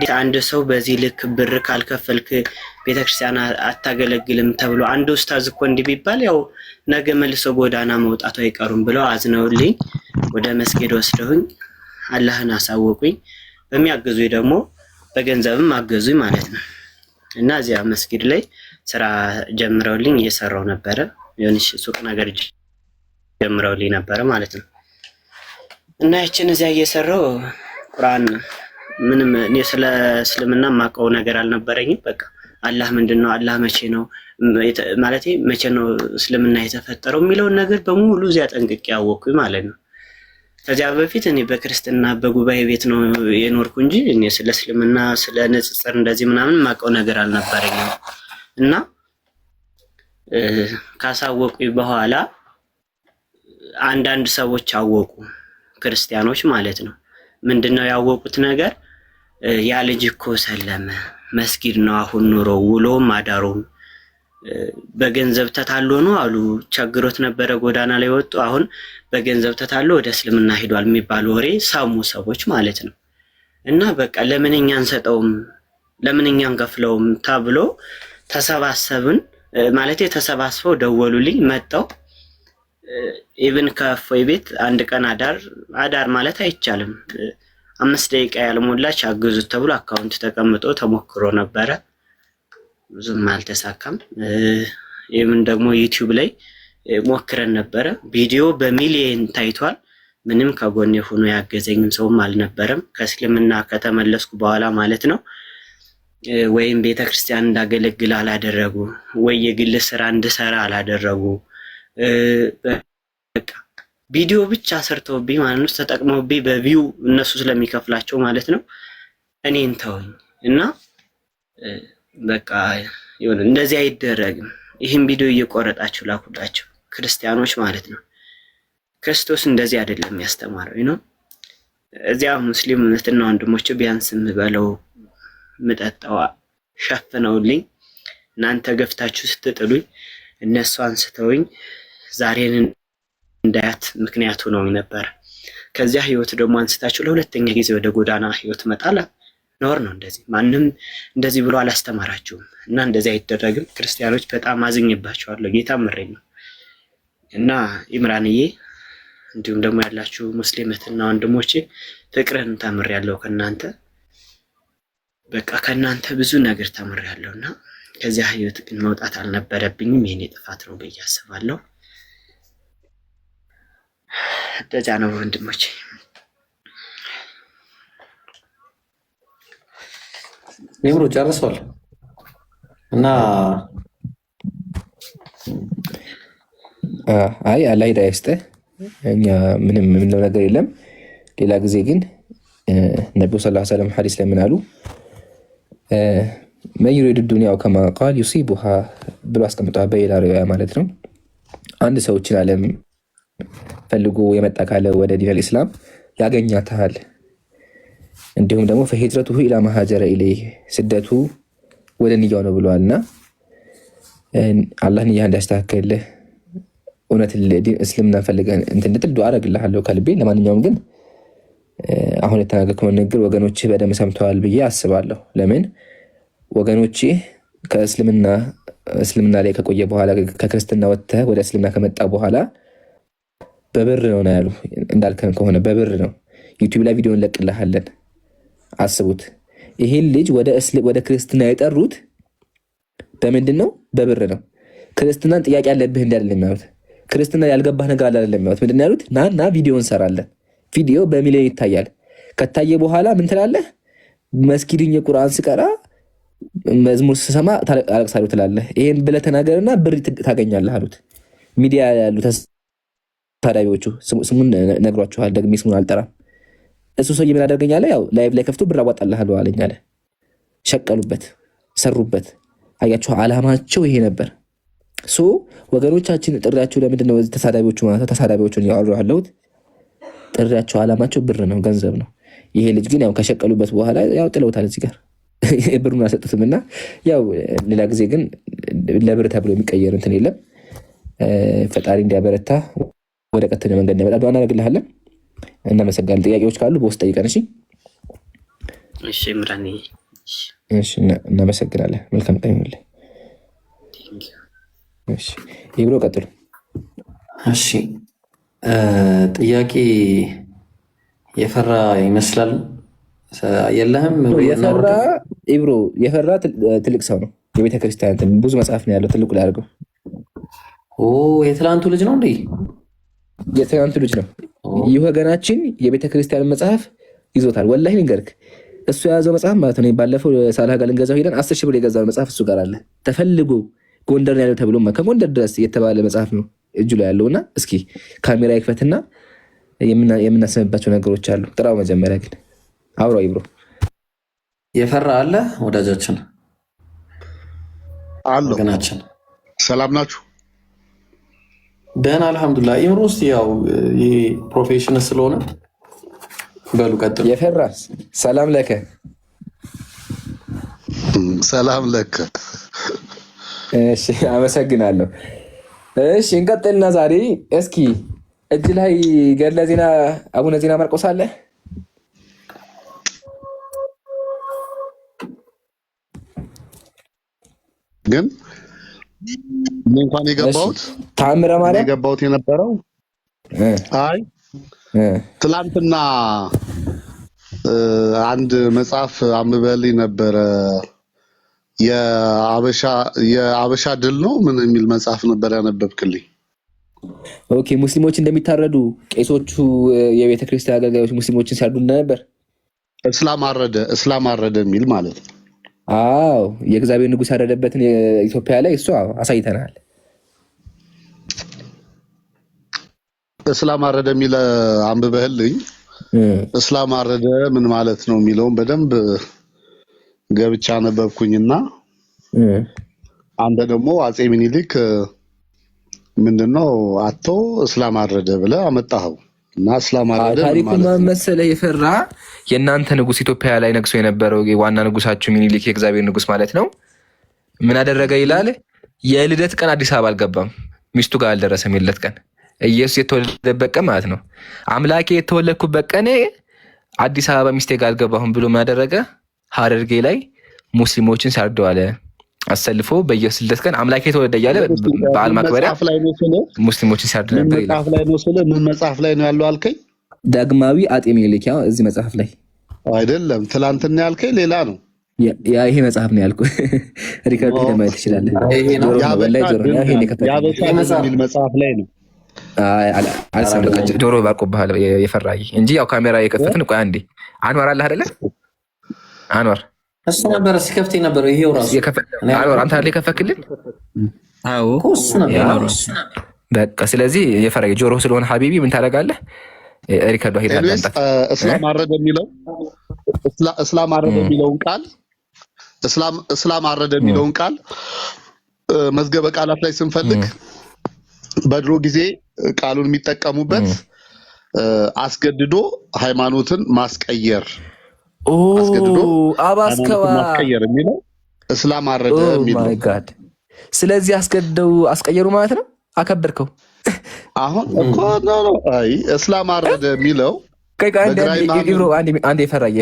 እንዴት አንድ ሰው በዚህ ልክ ብር ካልከፈልክ ቤተክርስቲያን አታገለግልም ተብሎ አንድ ኡስታዝ እኮ እንዲህ ቢባል ያው ነገ መልሶ ጎዳና መውጣቱ አይቀሩም ብለው አዝነውልኝ ወደ መስጊድ ወስደውኝ አላህን አሳወቁኝ። በሚያግዙኝ ደግሞ በገንዘብም አገዙኝ ማለት ነው። እና እዚያ መስጊድ ላይ ስራ ጀምረውልኝ እየሰራው ነበረ። የሆነች ሱቅ ነገር ጀምረውልኝ ነበረ ማለት ነው። እና ያችን እዚያ እየሰራው ቁርአን ምንም እኔ ስለ እስልምና ማቀው ነገር አልነበረኝም። በቃ አላህ ምንድነው፣ አላህ መቼ ነው ማለቴ መቼ ነው እስልምና የተፈጠረው የሚለውን ነገር በሙሉ እዚያ ጠንቅቄ ያወቅኩኝ ማለት ነው። ከዚያ በፊት እኔ በክርስትና በጉባኤ ቤት ነው የኖርኩ እንጂ እኔ ስለ እስልምና ስለ ንጽጽር እንደዚህ ምናምን ማቀው ነገር አልነበረኝም። እና ካሳወቁኝ በኋላ አንዳንድ ሰዎች አወቁ፣ ክርስቲያኖች ማለት ነው። ምንድነው ያወቁት ነገር? ያ ልጅ እኮ ሰለመ፣ መስጊድ ነው አሁን ኑሮ ውሎም አዳሩም በገንዘብ ተታሎ ነው አሉ። ቸግሮት ነበረ ጎዳና ላይ ወጡ፣ አሁን በገንዘብ ተታሎ ወደ እስልምና ሄዷል የሚባል ወሬ ሰሙ ሰዎች ማለት ነው። እና በቃ ለምን እኛ አንሰጠውም፣ ለምን እኛ አንከፍለውም ተብሎ ተሰባሰብን። ማለት ተሰባስበው ደወሉልኝ፣ መጣው ኢቭን ከፎይ ቤት አንድ ቀን አዳር ማለት አይቻልም 5 ደቂቃ ያልሞላች አግዙት ተብሎ አካውንት ተቀምጦ ተሞክሮ ነበረ። ብዙም አልተሳካም። ይሄን ደግሞ ዩቲዩብ ላይ ሞክረን ነበረ። ቪዲዮ በሚሊየን ታይቷል። ምንም ከጎኔ ሆኖ ያገዘኝም ሰውም አልነበረም። ከእስልምና ከተመለስኩ በኋላ ማለት ነው። ወይም ቤተክርስቲያን እንዳገለግል አላደረጉ፣ ወይ የግል ስራ እንድሰራ አላደረጉ። በቃ ቪዲዮ ብቻ ሰርተውብኝ ማለት ነው፣ ተጠቅመውብኝ በቪው እነሱ ስለሚከፍላቸው ማለት ነው እኔን ተውኝ። እና በቃ ይሁን እንደዚህ አይደረግም። ይህን ቪዲዮ እየቆረጣችሁ ላኩላቸው ክርስቲያኖች ማለት ነው። ክርስቶስ እንደዚህ አይደለም ያስተማረው ነው። እዚያ ሙስሊም እህትና ወንድሞች ቢያንስ ምበለው ምጠጣው ሸፍነውልኝ እናንተ ገፍታችሁ ስትጥሉኝ እነሱ አንስተውኝ ዛሬን እንዳያት ምክንያቱ ነው ነበር። ከዚያ ህይወት ደግሞ አንስታችሁ ለሁለተኛ ጊዜ ወደ ጎዳና ህይወት መጣላ ኖር ነው። እንደዚህ ማንም እንደዚህ ብሎ አላስተማራችሁም። እና እንደዚህ አይደረግም። ክርስቲያኖች በጣም አዝኝባችኋለሁ። ጌታ ምሬኝ ነው። እና ኢምራንዬ እንዲሁም ደግሞ ያላችሁ ሙስሊምትና ወንድሞቼ ፍቅርን ተምሬያለሁ ከናንተ። በቃ ከናንተ ብዙ ነገር ተምሬያለሁና ከዚያ ህይወት ግን መውጣት አልነበረብኝም። የኔ ጥፋት ነው ብዬ አስባለሁ። ደጃ ነው ወንድሞቼ። ኔምሮ ጨርሷል እና አይ አላህ ሂዳያ ይስጥህ። እኛ ምንም የምንለው ነገር የለም። ሌላ ጊዜ ግን ነብዩ ሰለላሁ ዐለይሂ ወሰለም ሐዲስ ላይ ምን አሉ? መን ዩሪዱ ዱንያ ከማ ቃል ዩሲቡሃ ብሎ አስቀምጠዋል። በሌላ ሪዋያ ማለት ነው። አንድ ሰዎችን ዓለም ፈልጎ የመጣ ካለ ወደ ዲን አልኢስላም ያገኛታል። እንዲሁም ደግሞ ፈሂጅረቱሁ ኢላ ማሃጀረ ኢለይህ ስደቱ ወደ ንያው ነው ብለዋልና አላህ ንያህ እንዲያስተካክልህ እውነት እስልምና ፈልገን እንድትል ዱዓ አደርግልሃለሁ ከልቤ። ለማንኛውም ግን አሁን የተናገርከው ንግግር ወገኖችህ በደንብ ሰምተዋል ብዬ አስባለሁ። ለምን ወገኖችህ እስልምና ላይ ከቆየ በኋላ ከክርስትና ወጥተህ ወደ እስልምና ከመጣ በኋላ በብር ነው ያሉ። እንዳልከን ከሆነ በብር ነው። ዩቲዩብ ላይ ቪዲዮ እንለቅልሃለን። አስቡት። ይሄን ልጅ ወደ ክርስትና የጠሩት በምንድን ነው? በብር ነው። ክርስትናን ጥያቄ ያለብህ እንዳለ የሚያዩት፣ ክርስትና ያልገባህ ነገር አለ የሚያዩት። ምንድን ነው ያሉት? ና ቪዲዮ እንሰራለን። ቪዲዮ በሚሊዮን ይታያል። ከታየ በኋላ ምን ትላለህ? መስጊድኝ የቁርአን ስቀራ መዝሙር ስሰማ አለቅሳለሁ ትላለህ። ይሄን ብለህ ተናገርና ብር ታገኛለህ አሉት። ሚዲያ ያሉ ታዳቢዎቹ ስሙን ነግሯችኋል። ደግሜ ስሙን አልጠራም። እሱ ሰውዬ ምን አደርገኛለህ? ያው ላይቭ ላይ ከፍቶ ብር አዋጣልሃለሁ አለኝ አለ። ሸቀሉበት፣ ሰሩበት። አያችሁ፣ አላማቸው ይሄ ነበር። ወገኖቻችን ጥሪያቸው ለምንድን ነው? ተሳዳቢዎቹ ማለት ተሳዳቢዎቹን ያወራሁ ያለሁት ጥሪያቸው አላማቸው ብር ነው፣ ገንዘብ ነው። ይሄ ልጅ ግን ያው ከሸቀሉበት በኋላ ያው ጥለውታል። እዚህ ጋር ብሩን አልሰጡትም። እና ያው ሌላ ጊዜ ግን ለብር ተብሎ የሚቀየር እንትን የለም። ፈጣሪ እንዲያበረታ ወደ ቀጥታ መንገድ እንዲያመጣ ዱዓ እናደርግልሃለን። እናመሰግናለን። ጥያቄዎች ካሉ በውስጥ ጠይቀን። እሺ እሺ ምራኔ እሺ እናመሰግናለን። መልካም ቀን ይሁንልህ። እሺ ይብሮ ቀጥሉ። እሺ ጥያቄ የፈራ ይመስላል። የለህም የፈራ ኢብሮ የፈራ ትልቅ ሰው ነው። የቤተ ክርስቲያን ብዙ መጽሐፍ ነው ያለው። ትልቁ ላይ አድርገው። የትላንቱ ልጅ ነው እንዴ? የትላንቱ ልጅ ነው። ይህ ወገናችን የቤተ ክርስቲያን መጽሐፍ ይዞታል። ወላሂ ልንገርክ፣ እሱ የያዘው መጽሐፍ ማለት ነው። ባለፈው ሳልሃ ጋር ልንገዛው ሄደን 10 ሺህ ብር የገዛው መጽሐፍ እሱ ጋር አለ። ተፈልጎ ጎንደር ያለው ተብሎ ከጎንደር ድረስ የተባለ መጽሐፍ ነው እጁ ላይ ያለውና፣ እስኪ ካሜራ ይክፈትና የምናስምባቸው ነገሮች አሉ። ጥራው መጀመሪያ ግን አውራው ይብሮ የፈራ አለ ወዳጃችን አሎ ወገናችን ሰላም ናችሁ? ደህና አልሐምዱሊላህ። ኢምሮ ውስጥ ያው ይሄ ፕሮፌሽን ስለሆነ በሉ ቀጥሉ። የፈራ ሰላም ለከ ሰላም ለከ። እሺ አመሰግናለሁ። እሺ እንቀጥልና ዛሬ እስኪ እጅ ላይ ገድለ ዜና አቡነ ዜና ማርቆስ አለ። ግን እኔ እንኳን የገባሁት ተአምረ ማርያም የገባሁት የነበረው አይ ትላንትና አንድ መጽሐፍ አንብበልኝ ነበረ። የአበሻ ድል ነው ምን የሚል መጽሐፍ ነበር ያነበብክልኝ? ኦኬ ሙስሊሞች እንደሚታረዱ ቄሶቹ የቤተ ክርስቲያን አገልጋዮች ሙስሊሞችን ሲያርዱ እንደነበር እስላም አረደ የሚል ማለት ነው። አዎ የእግዚአብሔር ንጉሥ ያረደበትን ኢትዮጵያ ላይ እሱ አሳይተናል። እስላም አረደ የሚል አንብበህልኝ እስላም አረደ ምን ማለት ነው የሚለውን በደንብ ገብቻ ነበብኩኝና አንተ ደግሞ አጼ ሚኒሊክ ምንድነው አቶ እስላም አረደ ብለህ አመጣኸው እና እስላም አረደ ታሪኩ መሰለህ የፈራ የእናንተ ንጉሥ ኢትዮጵያ ላይ ነግሶ የነበረው ዋና ንጉሳችሁ ሚኒሊክ የእግዚአብሔር ንጉሥ ማለት ነው። ምን አደረገ ይላል? የልደት ቀን አዲስ አበባ አልገባም። ሚስቱ ጋር አልደረሰም። የልደት ቀን ኢየሱስ የተወለደበት ቀን ማለት ነው። አምላኬ የተወለድኩበት ቀን አዲስ አበባ ሚስቴ ጋር አልገባሁም ብሎ ምን አደረገ? ሀረርጌ ላይ ሙስሊሞችን ሲያርደዋለ አሰልፎ በኢየሱስ ልደት ቀን አምላኬ የተወለደ እያለ በዓል ማክበሪያ ሙስሊሞችን ሲያርድ ነበር ይላል። ምን መጽሐፍ ላይ ነው ያለው አልከኝ? ዳግማዊ አጤ ምኒልክ። ያው እዚህ መጽሐፍ ላይ አይደለም ትላንትና ያልከኝ ሌላ ነው። ያ ይሄ መጽሐፍ ነው ያልኩ። ሪከርድ ለማየት ትችላለህ። የሚል መጽሐፍ ላይ ነው። ዶሮ ባቆብሃል የፈራይ እንጂ ያው ካሜራ የከፈትን። ቆይ አንዴ አንዋር አለ አይደለ? አንዋር እሱ ነበር ሲከፍት የነበረው። ይሄው ራሱ አንዋር አንተ አይደል የከፈክልን? አዎ እሱ ነበር። በቃ ስለዚህ የፈራይ ጆሮ ስለሆነ ሀቢቢ ምን ታደርጋለህ? ሪከርድ ሄዳ አዳምጣት። እስላም አረደ የሚለውን ቃል እስላም አረደ የሚለውን ቃል መዝገበ ቃላት ላይ ስንፈልግ በድሮ ጊዜ ቃሉን የሚጠቀሙበት አስገድዶ ሃይማኖትን ማስቀየር አስገድዶ አባስከዋ ማስቀየር የሚለው እስላም አረደ የሚለው። ስለዚህ አስገድደው አስቀየሩ ማለት ነው። አከበርከው። አሁን እኮ ነው አይ እስላም አረደ የሚለው አንዴ የፈራዬ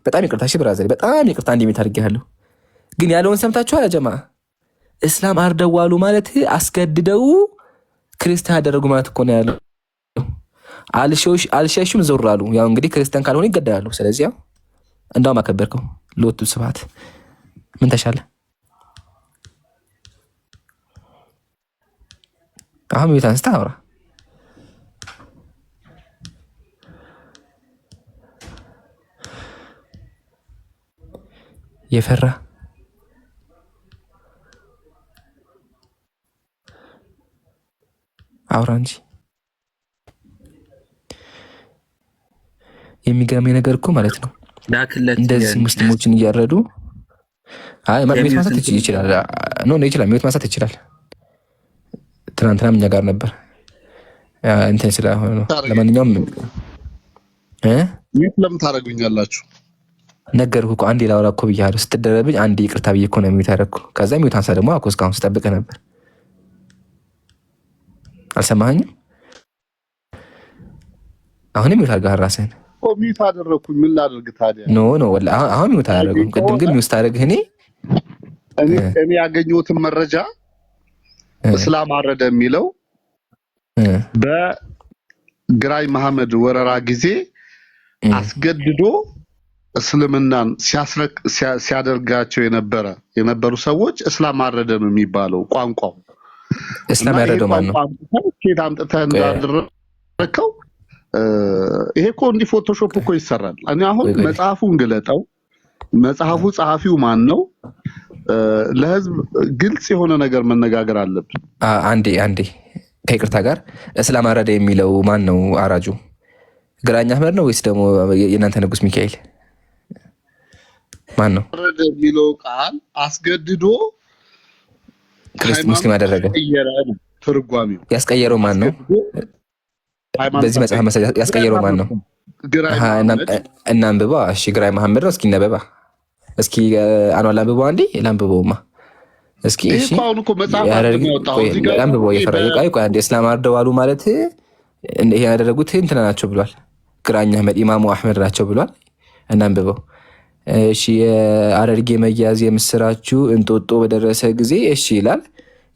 በጣም ይቅርታ። እሺ ብራዘር በጣም ይቅርታ። አንዴ ሜት አድርጌያለሁ ግን ያለውን ሰምታችኋል ጀማ? እስላም አርደው ዋሉ ማለት አስገድደው ክርስቲያን ያደረጉ ማለት እኮ ነው ያለው። አልሸሹም ዞር አሉ። ያው እንግዲህ ክርስቲያን ካልሆነ ይገደላሉ። ስለዚህ ያው እንዳውም አከበርከው። ሎቱ ስብሐት። ምን ተሻለ? አሁን ቤት አንስታ አውራ። የፈራ አውራ እንጂ የሚገርመኝ ነገር እኮ ማለት ነው እንደዚህ ሙስሊሞችን እያረዱ ሚወት ማሳት ይችላል። ይችላል ሚወት ማሳት ይችላል። ትናንትናም እኛ ጋር ነበር እንትን ስለሆነ ነው። ለማንኛውም ሚወት ለምን ታደርጉኛላችሁ? ነገርኩ እኮ አንዴ ላውራ እኮ ብያለሁ። ስትደረብኝ አንዴ ይቅርታ ብዬ እኮ ነው ሚወት ያደረኩ። ከዛ ሚወት አንሳ ደግሞ አኮ እስካሁን ስጠብቅህ ነበር። አልሰማኸኝም? አሁንም ሚወት አድርገሃል ራስህን። ሚዩት አደረኩኝ። ምን ላድርግ ታዲያ? ኖ አሁን ሚዩት አደረጉም። ቅድም ግን ሚዩት አደረግህ። እኔ ያገኘሁትን መረጃ እስላም አረደ የሚለው በግራኝ መሐመድ ወረራ ጊዜ አስገድዶ እስልምናን ሲያደርጋቸው የነበሩ ሰዎች እስላም አረደ ነው የሚባለው ቋንቋው። እስላም ያረደው ማን ነው? ኬት አምጥተህ እንዳደረከው ይሄ እኮ እንዲህ ፎቶሾፕ እኮ ይሰራል። እኔ አሁን መጽሐፉን ግለጠው። መጽሐፉ ጸሐፊው ማን ነው? ለህዝብ ግልጽ የሆነ ነገር መነጋገር አለብን። አንዴ ከይቅርታ ጋር እስላም አረደ የሚለው ማን ነው አራጁ? ግራኝ አህመድ ነው ወይስ ደግሞ የእናንተ ንጉስ ሚካኤል? ማን ነው አረደ የሚለው ቃል? አስገድዶ ሙስሊም ያደረገው ትርጓሜው ያስቀየረው ማን ነው? በዚህ መጽሐፍ መሰለኝ ያስቀየረው ማን ነው? እናንብባ። እሺ ግራኝ መሐመድ ነው። እስኪ ነበባ እስኪ አኗል አንብበው። አንዴ ላንብበውማ እስኪ። እሺ ላንብበው። የፈራይ ቆይ አንዴ እስላም አርደው አሉ ማለት ይሄ ያደረጉት እንትና ናቸው ብሏል። ግራኝ አህመድ ኢማሙ አህመድ ናቸው ብሏል። እናንብበው። እሺ የአረርጌ መያዝ የምስራችሁ እንጦጦ በደረሰ ጊዜ እሺ ይላል።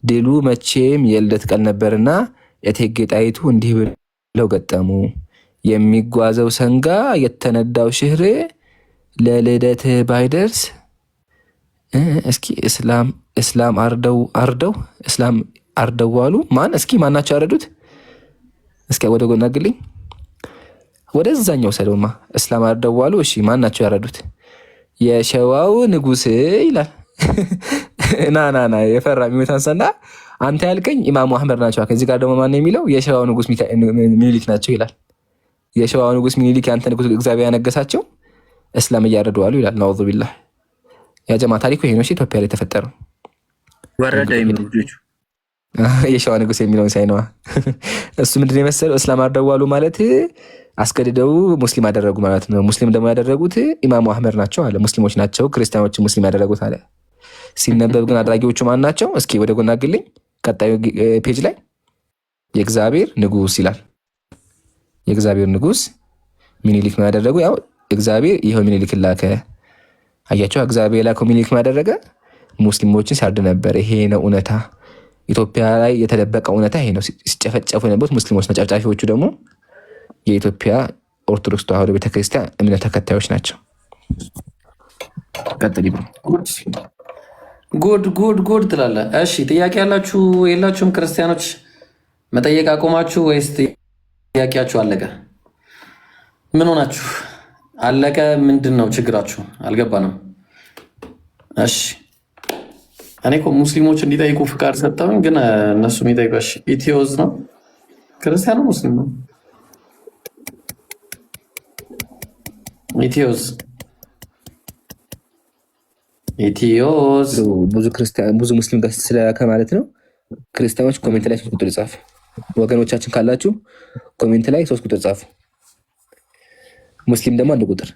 ድሉ መቼም የልደት ቀን ነበርና እቴጌ ጣይቱ እንዲህ ብለው ገጠሙ። የሚጓዘው ሰንጋ የተነዳው ሽህሬ ለልደት ባይደርስ። እስኪ እስላም አርደው አሉ ማን? እስኪ ማናቸው ያረዱት? እስኪ ወደ ጎን አግልኝ፣ ወደዛኛው ሰደውማ። እስላም አርደው አሉ። እሺ ማናቸው ያረዱት? የሸዋው ንጉስ ይላል። ና የፈራ የሚወታንሰና አንተ ያልከኝ ኢማሙ አህመድ ናቸው። ከዚህ ጋር ደግሞ ማን የሚለው የሸዋው ንጉስ ሚኒሊክ ናቸው ይላል። የሸዋው ንጉስ ሚኒሊክ ያንተ ንጉስ እግዚአብሔር ያነገሳቸው እስላም እያረዱ አሉ ይላል። ናውዙ ቢላህ። ያጀማ ታሪኩ ይሄ ነው። ኢትዮጵያ ላይ ተፈጠረው ወረደ የሚሉ ልጆቹ የሸዋ ንጉስ የሚለውን ሳይነዋ እሱ ምንድን የመሰለው እስላም አርደው አሉ ማለት አስገድደው ሙስሊም ያደረጉ ማለት ነው። ሙስሊም ደግሞ ያደረጉት ኢማሙ አህመድ ናቸው አለ። ሙስሊሞች ናቸው ክርስቲያኖች ሙስሊም ያደረጉት አለ። ሲነበብ ግን አድራጊዎቹ ማን ናቸው? እስኪ ወደ ጎን አግልኝ። ቀጣዩ ፔጅ ላይ የእግዚአብሔር ንጉስ ይላል። የእግዚአብሔር ንጉስ ሚኒሊክ ነው ያደረጉ። ያው እግዚአብሔር ይኸው ሚኒሊክ ላከ። አያቸው እግዚአብሔር ላከው ሚኒሊክ ነው ያደረገ። ሙስሊሞችን ሲያርድ ነበር። ይሄ ነው እውነታ። ኢትዮጵያ ላይ የተደበቀ እውነታ ይሄ ነው። ሲጨፈጨፉ የነበሩት ሙስሊሞች ነው። ጨፍጫፊዎቹ ደግሞ የኢትዮጵያ ኦርቶዶክስ ተዋህዶ ቤተክርስቲያን እምነት ተከታዮች ናቸው። ቀጥል። ጉድ ትላለህ። እሺ ጥያቄ ያላችሁ የላችሁም? ክርስቲያኖች መጠየቅ አቆማችሁ ወይስ ጥያቄያችሁ አለቀ? ምን ሆናችሁ? አለቀ? ምንድን ነው ችግራችሁ? አልገባንም። እሺ እኔ እኮ ሙስሊሞች እንዲጠይቁ ፍቃድ ሰጠሁኝ፣ ግን እነሱ የሚጠይቁ ኢትዮዝ ነው ክርስቲያን ነው ሙስሊም ነው? ኢትዮዝ ብዙ ሙስሊም ጋር ስለላከ ማለት ነው። ክርስቲያኖች ኮሜንት ላይ 3 ቁጥር ጻፉ። ወገኖቻችን ካላችሁ ኮሜንት ላይ 3 ቁጥር ጻፉ። ሙስሊም ደግሞ 1 ቁጥር።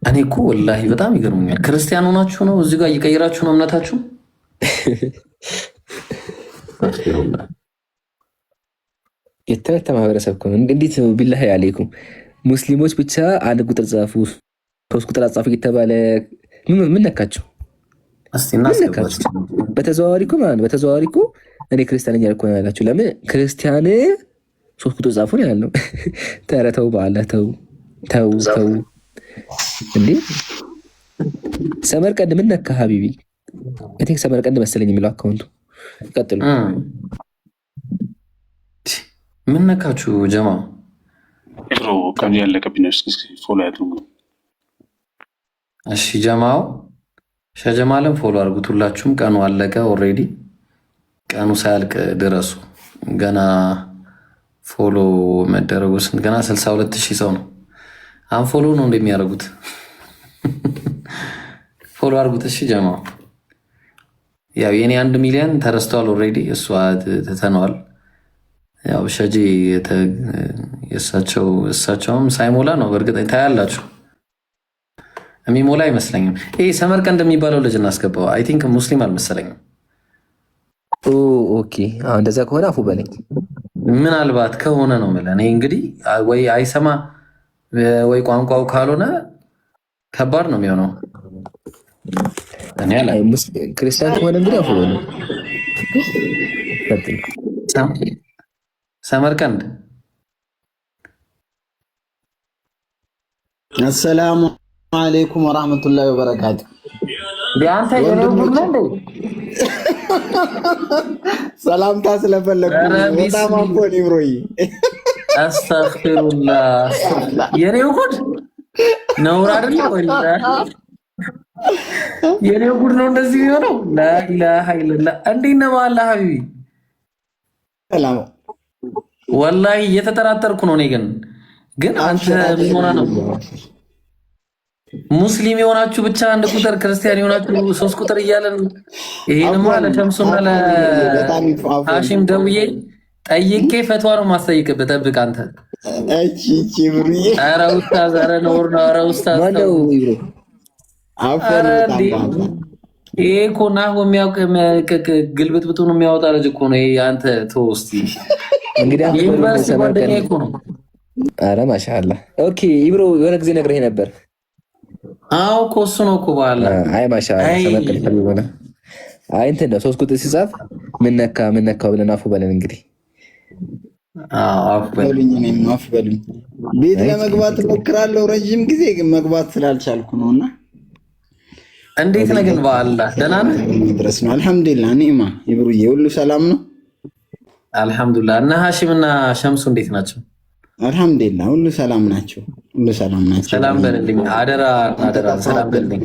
እኔ እኮ ወላሂ በጣም ይገርሙኛል። ክርስቲያን ሆናችሁ ነው እዚህ ጋር እየቀየራችሁ ነው እምነታችሁ። የተመታ ማህበረሰብ እኮ ነው። እንዴት ነው? ቢላሂ አለይኩም ሙስሊሞች ብቻ 1 ቁጥር ጻፉ፣ 3 ቁጥር አጻፉ እየተባለ ምን ነካቸው? በተዘዋዋሪ እኮ ማለት ነው። በተዘዋዋሪ እኮ እኔ ክርስቲያን እያልኩ ነው ያላችሁ። ለምን ክርስቲያን 3 ቁጥር ጻፉ ነው ያለው? ኧረ ተው በአላህ ተው እንዴ! ሰመርቀንድ ምን ነካ ሀቢቢ? እኔ ሰመርቀንድ መሰለኝ የሚለው አካውንቱ። ቀጥሉ። ምን ነካችሁ ጀማ? ቀኑ ያለቀብኝ ፎሎ ያድርጉ። እሺ ጀማው ሸጀማልን ፎሎ አድርጉት ሁላችሁም። ቀኑ አለቀ ኦልሬዲ። ቀኑ ሳያልቅ ድረሱ። ገና ፎሎ መደረጉ ስንት? ገና 62,000 ሰው ነው። አንፎሎ ነው እንደሚያደርጉት። ፎሎ አድርጉት እሺ ጀማው። ያው የኔ 1 ሚሊዮን ተረስተዋል ኦልሬዲ። እሷ ትተነዋል። ያው ሸጂ እሳቸውም ሳይሞላ ነው። በእርግጥ ታያላችሁ። የሚሞላ አይመስለኝም። ይሄ ሰመርቀንድ የሚባለው ልጅ እናስገባው። አይ ቲንክ ሙስሊም አልመሰለኝም። ኦኬ እንደዛ ከሆነ አፉ በለኝ። ምናልባት ከሆነ ነው የምልህ። እኔ እንግዲህ ወይ አይሰማ ወይ ቋንቋው ካልሆነ ከባድ ነው የሚሆነው። እኔ አላ ክርስቲያን ከሆነ እንግዲህ አፉ በለኝ። ሰመርቀንድ አሰላሙ አለይኩም ወራህመቱላሂ ወበረካቱ። ቢያንተ የኔው ቡድን እንዴ ሰላምታ ስለፈለኩ በጣም አፎን ይብሮይ አስተግፊሩላህ። የኔው ጉድ ነውር አይደል? ወይ የኔው ጉድ ነው እንደዚህ የሚሆነው። ላኢላሃ ኢለላህ። እንዴት ነው አላህ ሀቢቢ? ሰላም ወላሂ እየተጠራጠርኩ ነው። እኔ ግን አንተ ምን ሆነህ ነው? ሙስሊም የሆናችሁ ብቻ አንድ ቁጥር፣ ክርስቲያን የሆናችሁ 3 ቁጥር እያለን ይሄንማ ለሸምሱና ለሐሺም ደውዬ ጠይቄ ፈትዋ ነው ማስጠይቅብህ። ጠብቅ አንተ። እቺ ብሩዬ ኧረ ኡስታዝ፣ ኧረ ኖር ነው። ኧረ ኡስታዝ ማነው ይብሮ? ይሄ እኮ ናሁ የሚያውቅ ግልብጥብጡን የሚያወጣ ልጅ እኮ ነው። ይሄ አንተ ተው እስኪ እንግዲህ ዩኒቨርሲቲ ጓደኛዬ እኮ ነው። ኧረ ማሻአላህ። ኦኬ ይብሮ የሆነ ጊዜ ነግረህ ነበር። አዎ እኮ እሱ ነው እኮ በኋላ። አይ ማሻአላህ ሰመቀል ሆነ። አይ እንትን ነው 3 ቁጥር ሲጻፍ ምን ነካው ብለን አፉ በለን እንግዲህ። አፉ በሉኝ፣ እኔም አፉ በሉኝ። ቤት ለመግባት እሞክራለሁ ረጅም ጊዜ ግን መግባት ስላልቻልኩ ነውና። እንዴት ነህ ግን? በአላህ ደህና ነህ? ድረስ ነው አልሐምዱሊላህ። ኒዕማ ይብሩዬ ሁሉ ሰላም ነው አልሐምዱሊላህ። እና ሐሺም እና ሸምሱ እንዴት ናቸው? አልሐምዱሊላህ ሁሉ ሰላም ናቸው። ሁሉ ሰላም ናቸው። ሰላም በልልኝ አደራ፣ ሰላም በልልኝ።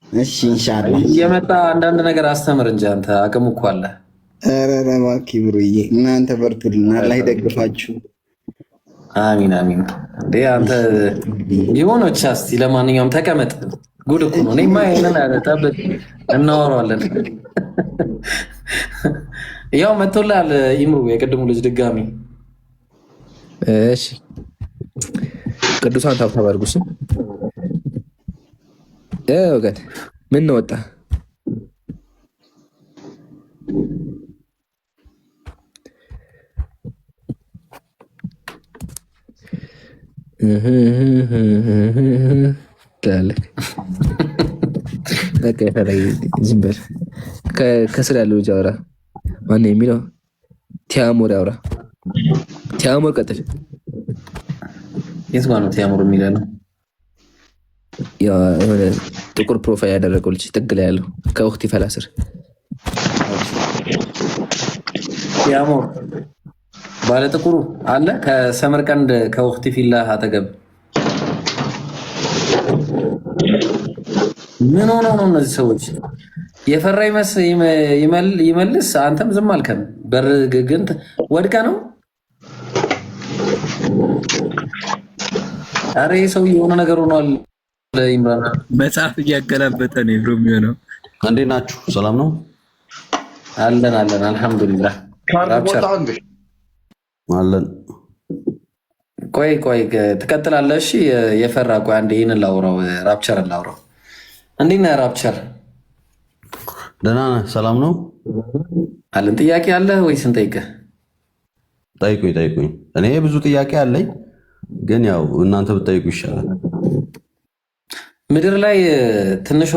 እሺ ኢንሻአላህ እየመጣ አንዳንድ ነገር አስተምር እንጂ አንተ አቅሙ እኮ አለ። ኧረ እባክህ ብሩዬ እናንተ በርቱልን፣ አላህ ይደግፋችሁ። አሚን አሚን። እንዴ አንተ የሆነች እስቲ ለማንኛውም ተቀመጥ። ጉድ እኮ ነው። እኔማ ይሄንን ጠብቅ እናወራዋለን። ያው መጥቶላል ኢምሩ የቅድሙ ልጅ ድጋሚ። እሺ ቅዱሳን ታብታብ አድርጉስ። ወገን ምን ነው ወጣ? ታለክ በቃ ፈላይ ዝም በል። ከስር ያለው ልጅ አውራ። ማነው የሚለው? ቲያሞር አውራ። ቲያሞር ቀጥል። የት ነው ቲያሞር የሚለው? የሆነ ጥቁር ፕሮፋይል ያደረገው ልጅ ጥግ ላይ ያለው ከወቅት ይፈላስር ቲያሞር ባለ ጥቁሩ አለ ከሰመርቀንድ ከወቅት ፊላ አጠገብ። ምን ሆነው ነው እነዚህ ሰዎች? የፈራ ይመልስ። አንተም ዝም አልከን። ግን ወድቀ ነው። አረ ሰው የሆነ ነገር ሆኗል። ኢምራን መጽሐፍ እያገላበጠ ነው ብሎ የሚሆነው። እንዴት ናችሁ? ሰላም ነው አለን አልሐምዱሊላህ። አለን። ቆይ ትቀጥላለህ? እሺ የፈራ ቆይ አንዴ ይሄንን ላውራው፣ ራፕቸር ላውራው። እንዴት ነህ ራፕቸር? ደህና ነህ? ሰላም ነው አለን። ጥያቄ አለ ወይስ እንጠይቅህ? ጠይቁኝ። እኔ ብዙ ጥያቄ አለኝ፣ ግን ያው እናንተ ብትጠይቁ ይሻላል። ምድር ላይ ትንሿ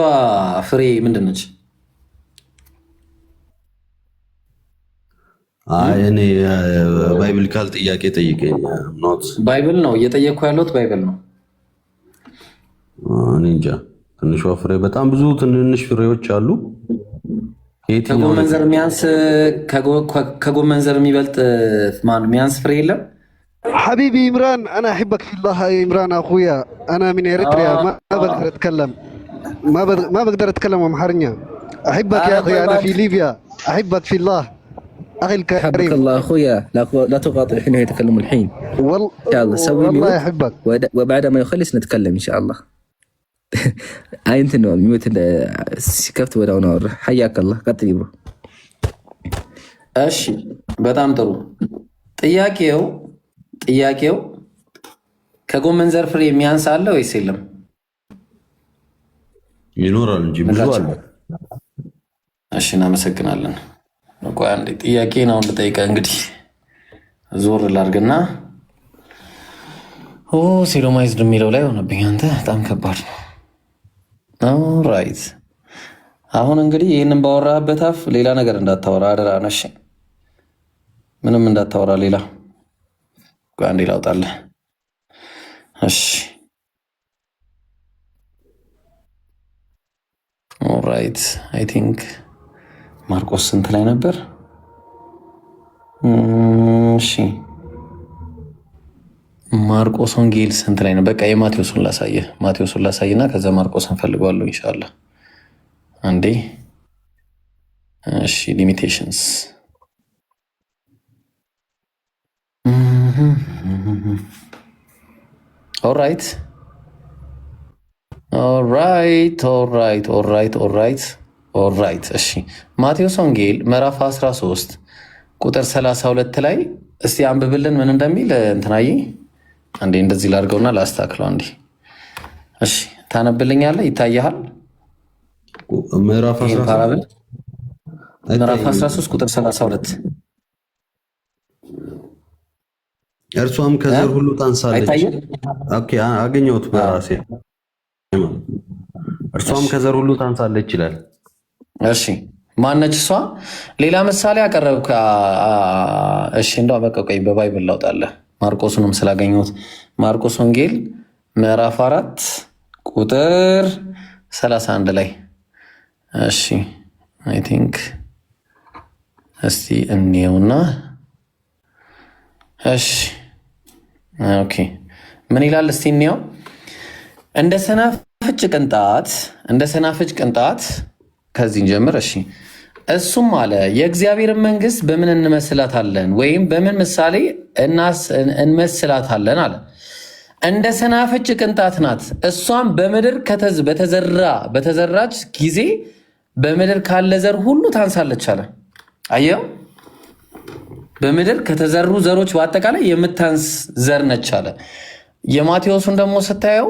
ፍሬ ምንድን ነች? እኔ ባይብሊካል ጥያቄ ጠይቀኝ። ባይብል ነው እየጠየቅኩ ያለሁት፣ ባይብል ነው። እኔ እንጃ። ትንሿ ፍሬ በጣም ብዙ ትንንሽ ፍሬዎች አሉ። ከጎመን ዘር የሚያንስ ከጎመን ዘር የሚበልጥ የሚያንስ ፍሬ የለም። حبيبي إمران أنا أحبك في الله يا إمران أخويا أنا من إريتريا ما بقدر أتكلم ما بقدر أتكلم أمحرنيا أحبك يا أخي أنا في ليبيا أحبك في الله أخي الكريم. حبك الله أخويا لا تقاطع حين يتكلم الحين. إن شاء الله سوي والله يحبك. وبعد ما يخلص نتكلم إن شاء الله. أنت نوع ميوت كفت ولا نور. حياك الله قطع يبرو. እሺ በጣም ጥሩ ጥያቄው ከጎመን ዘር ፍሬ የሚያንስ አለ ወይስ የለም? ይኖራል እንጂ ብዙ አለ። እሺ እናመሰግናለን። ቆይ አንዴ ጥያቄ ነው ልጠይቅህ። እንግዲህ ዞር ላድርግና ሴዶማይዝድ የሚለው ላይ ሆነብኝ። አንተ በጣም ከባድ ነው። ኦልራይት አሁን እንግዲህ ይህንን ባወራህበት አፍ ሌላ ነገር እንዳታወራ አደራ ነሽ። ምንም እንዳታወራ ሌላ። ቆይ አንዴ ላውጣልህ። እሺ ኦልራይት አይ ቲንክ ማርቆስ ስንት ላይ ነበር? እሺ ማርቆስ ወንጌል ስንት ላይ ነው? በቃ የማቴዎስን ላሳየህ። ማቴዎስን ላሳይና ከዛ ማርቆስን ፈልገዋለሁ ኢንሻአላህ። አንዴ እሺ ሊሚቴሽንስ ኦልራይት እሺ ማቴዎስ ወንጌል ምዕራፍ 13 ቁጥር 32 ላይ እስቲ አንብብልን ምን እንደሚል እንትናዬ። አንዴ እንደዚህ ላድርገውና ላስተካክለው። አንዴ እሺ ታነብልኛለህ? ይታያል? ምዕራፍ 13 ቁጥር 32 እርሷም ከዘር ሁሉ ታንሳለች። ኦኬ አገኘሁት በራሴ። እርሷም ከዘር ሁሉ ታንሳለች ይላል። እሺ ማነች እሷ? ሌላ ምሳሌ አቀረብክ? እሺ እንደው በቃ ቆይ በባይብል ላውጣለህ ማርቆስንም ስላገኘሁት። ማርቆስ ወንጌል ምዕራፍ 4 ቁጥር 31 ላይ እሺ አይ ቲንክ እስቲ እንየውና እሺ ኦኬ ምን ይላል እስቲ እንየው። እንደ ሰናፍጭ ቅንጣት ከዚህ ጀምር። እሺ እሱም አለ የእግዚአብሔርን መንግስት በምን እንመስላታለን ወይም በምን ምሳሌ እንመስላታለን አለ። እንደ ሰናፍጭ ቅንጣት ናት። እሷም በምድር በተዘራች ጊዜ በምድር ካለ ዘር ሁሉ ታንሳለች አለ። አየው፣ በምድር ከተዘሩ ዘሮች በአጠቃላይ የምታንስ ዘር ነች አለ። የማቴዎስን ደግሞ ስታየው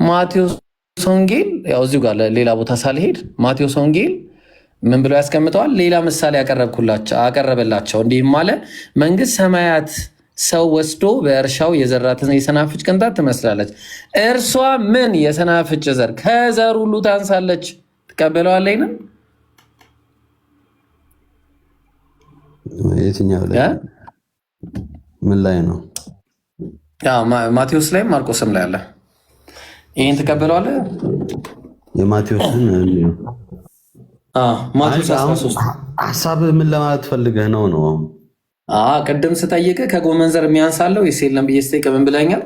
ማቴዎስ ወንጌል ያው እዚሁ ጋር ሌላ ቦታ ሳልሄድ ማቴዎስ ወንጌል ምን ብሎ ያስቀምጠዋል? ሌላ ምሳሌ አቀረበላቸው እንዲህም አለ፣ መንግስት ሰማያት ሰው ወስዶ በእርሻው የዘራትን የሰናፍጭ ቅንጣት ትመስላለች። እርሷ ምን የሰናፍጭ ዘር ከዘር ሁሉ ታንሳለች። ትቀበለዋለህ? ይሄንን የትኛው ላይ ምን ላይ ነው? ማቴዎስ ላይም ማርቆስም ላይ አለ። ይህን ትቀበለዋለህ? የማቴዎስን ማቴዎስ 13 ሀሳብ ምን ለማለት ፈልገህ ነው? ቅድም ስጠይቅህ ከጎመን ዘር የሚያንሳለው ወይስ የለም ብዬ ስጠይቅ ምን ብለኛል?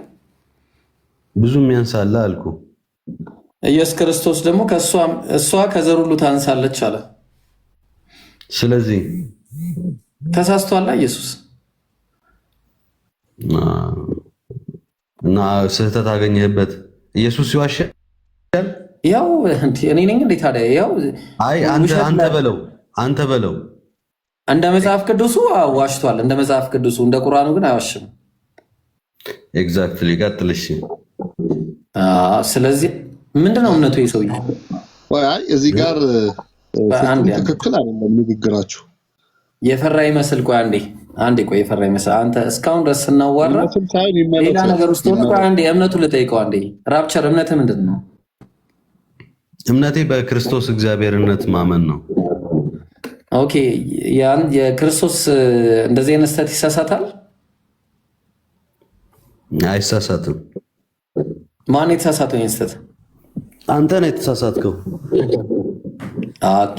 ብዙ የሚያንሳለ አልኩ። ኢየሱስ ክርስቶስ ደግሞ እሷ ከዘር ሁሉ ታንሳለች አለ። ስለዚህ ተሳስቷላ ኢየሱስ እና ስህተት አገኘህበት። ኢየሱስ ይዋሻል? ያው እኔ ነኝ እንዴ ታዲያ? ያው አይ አንተ በለው እንደ መጽሐፍ ቅዱሱ ዋሽቷል። እንደ መጽሐፍ ቅዱሱ እንደ ቁርአኑ ግን አይዋሽም። ኤግዛክትሊ ቀጥልሽ። ስለዚህ ምንድነው እምነቱ የሰውዬ? አይ እዚህ ጋር ትክክል አይደለም ንግግራችሁ። የፈራ ይመስል ቆይ አንዴ ቆይ የፈራ ይመስል አንተ እስካሁን ድረስ ስናዋራ ሌላ ነገር ውስጥ ሆነ። ቆይ አንዴ እምነቱ ልጠይቀው አንዴ። ራፕቸር እምነትህ ምንድን ነው? እምነቴ በክርስቶስ እግዚአብሔርነት ማመን ነው። ኦኬ የክርስቶስ እንደዚህ አይነት ስህተት ይሳሳታል? አይሳሳትም። ማን የተሳሳተው ይሄን ስህተት? አንተ ነህ የተሳሳትከው።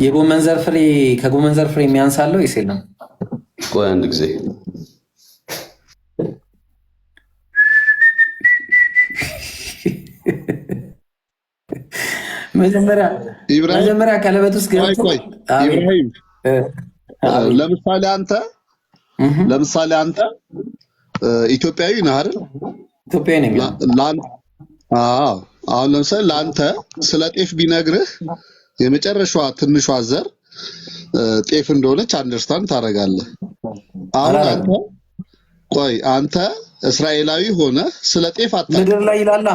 የጎመን ዘር ፍሬ ከጎመን ዘር ፍሬ የሚያንሳለው ወይስ የለም? ቆይ አንድ ጊዜ መጀመሪያ ቀለበት ውስጥ ኢብራሂም ለምሳሌ አንተ ኢትዮጵያዊ ነህ አይደል? ኢትዮጵያዊ ነኝ። አሁን ለምሳሌ ለአንተ ስለ ጤፍ ቢነግርህ የመጨረሻዋ ትንሿ ዘር ጤፍ እንደሆነች አንደርስታንድ ታደርጋለህ። አሁን አንተ እስራኤላዊ ሆነ ስለ ጤፍ ምድር ላይ ይላላ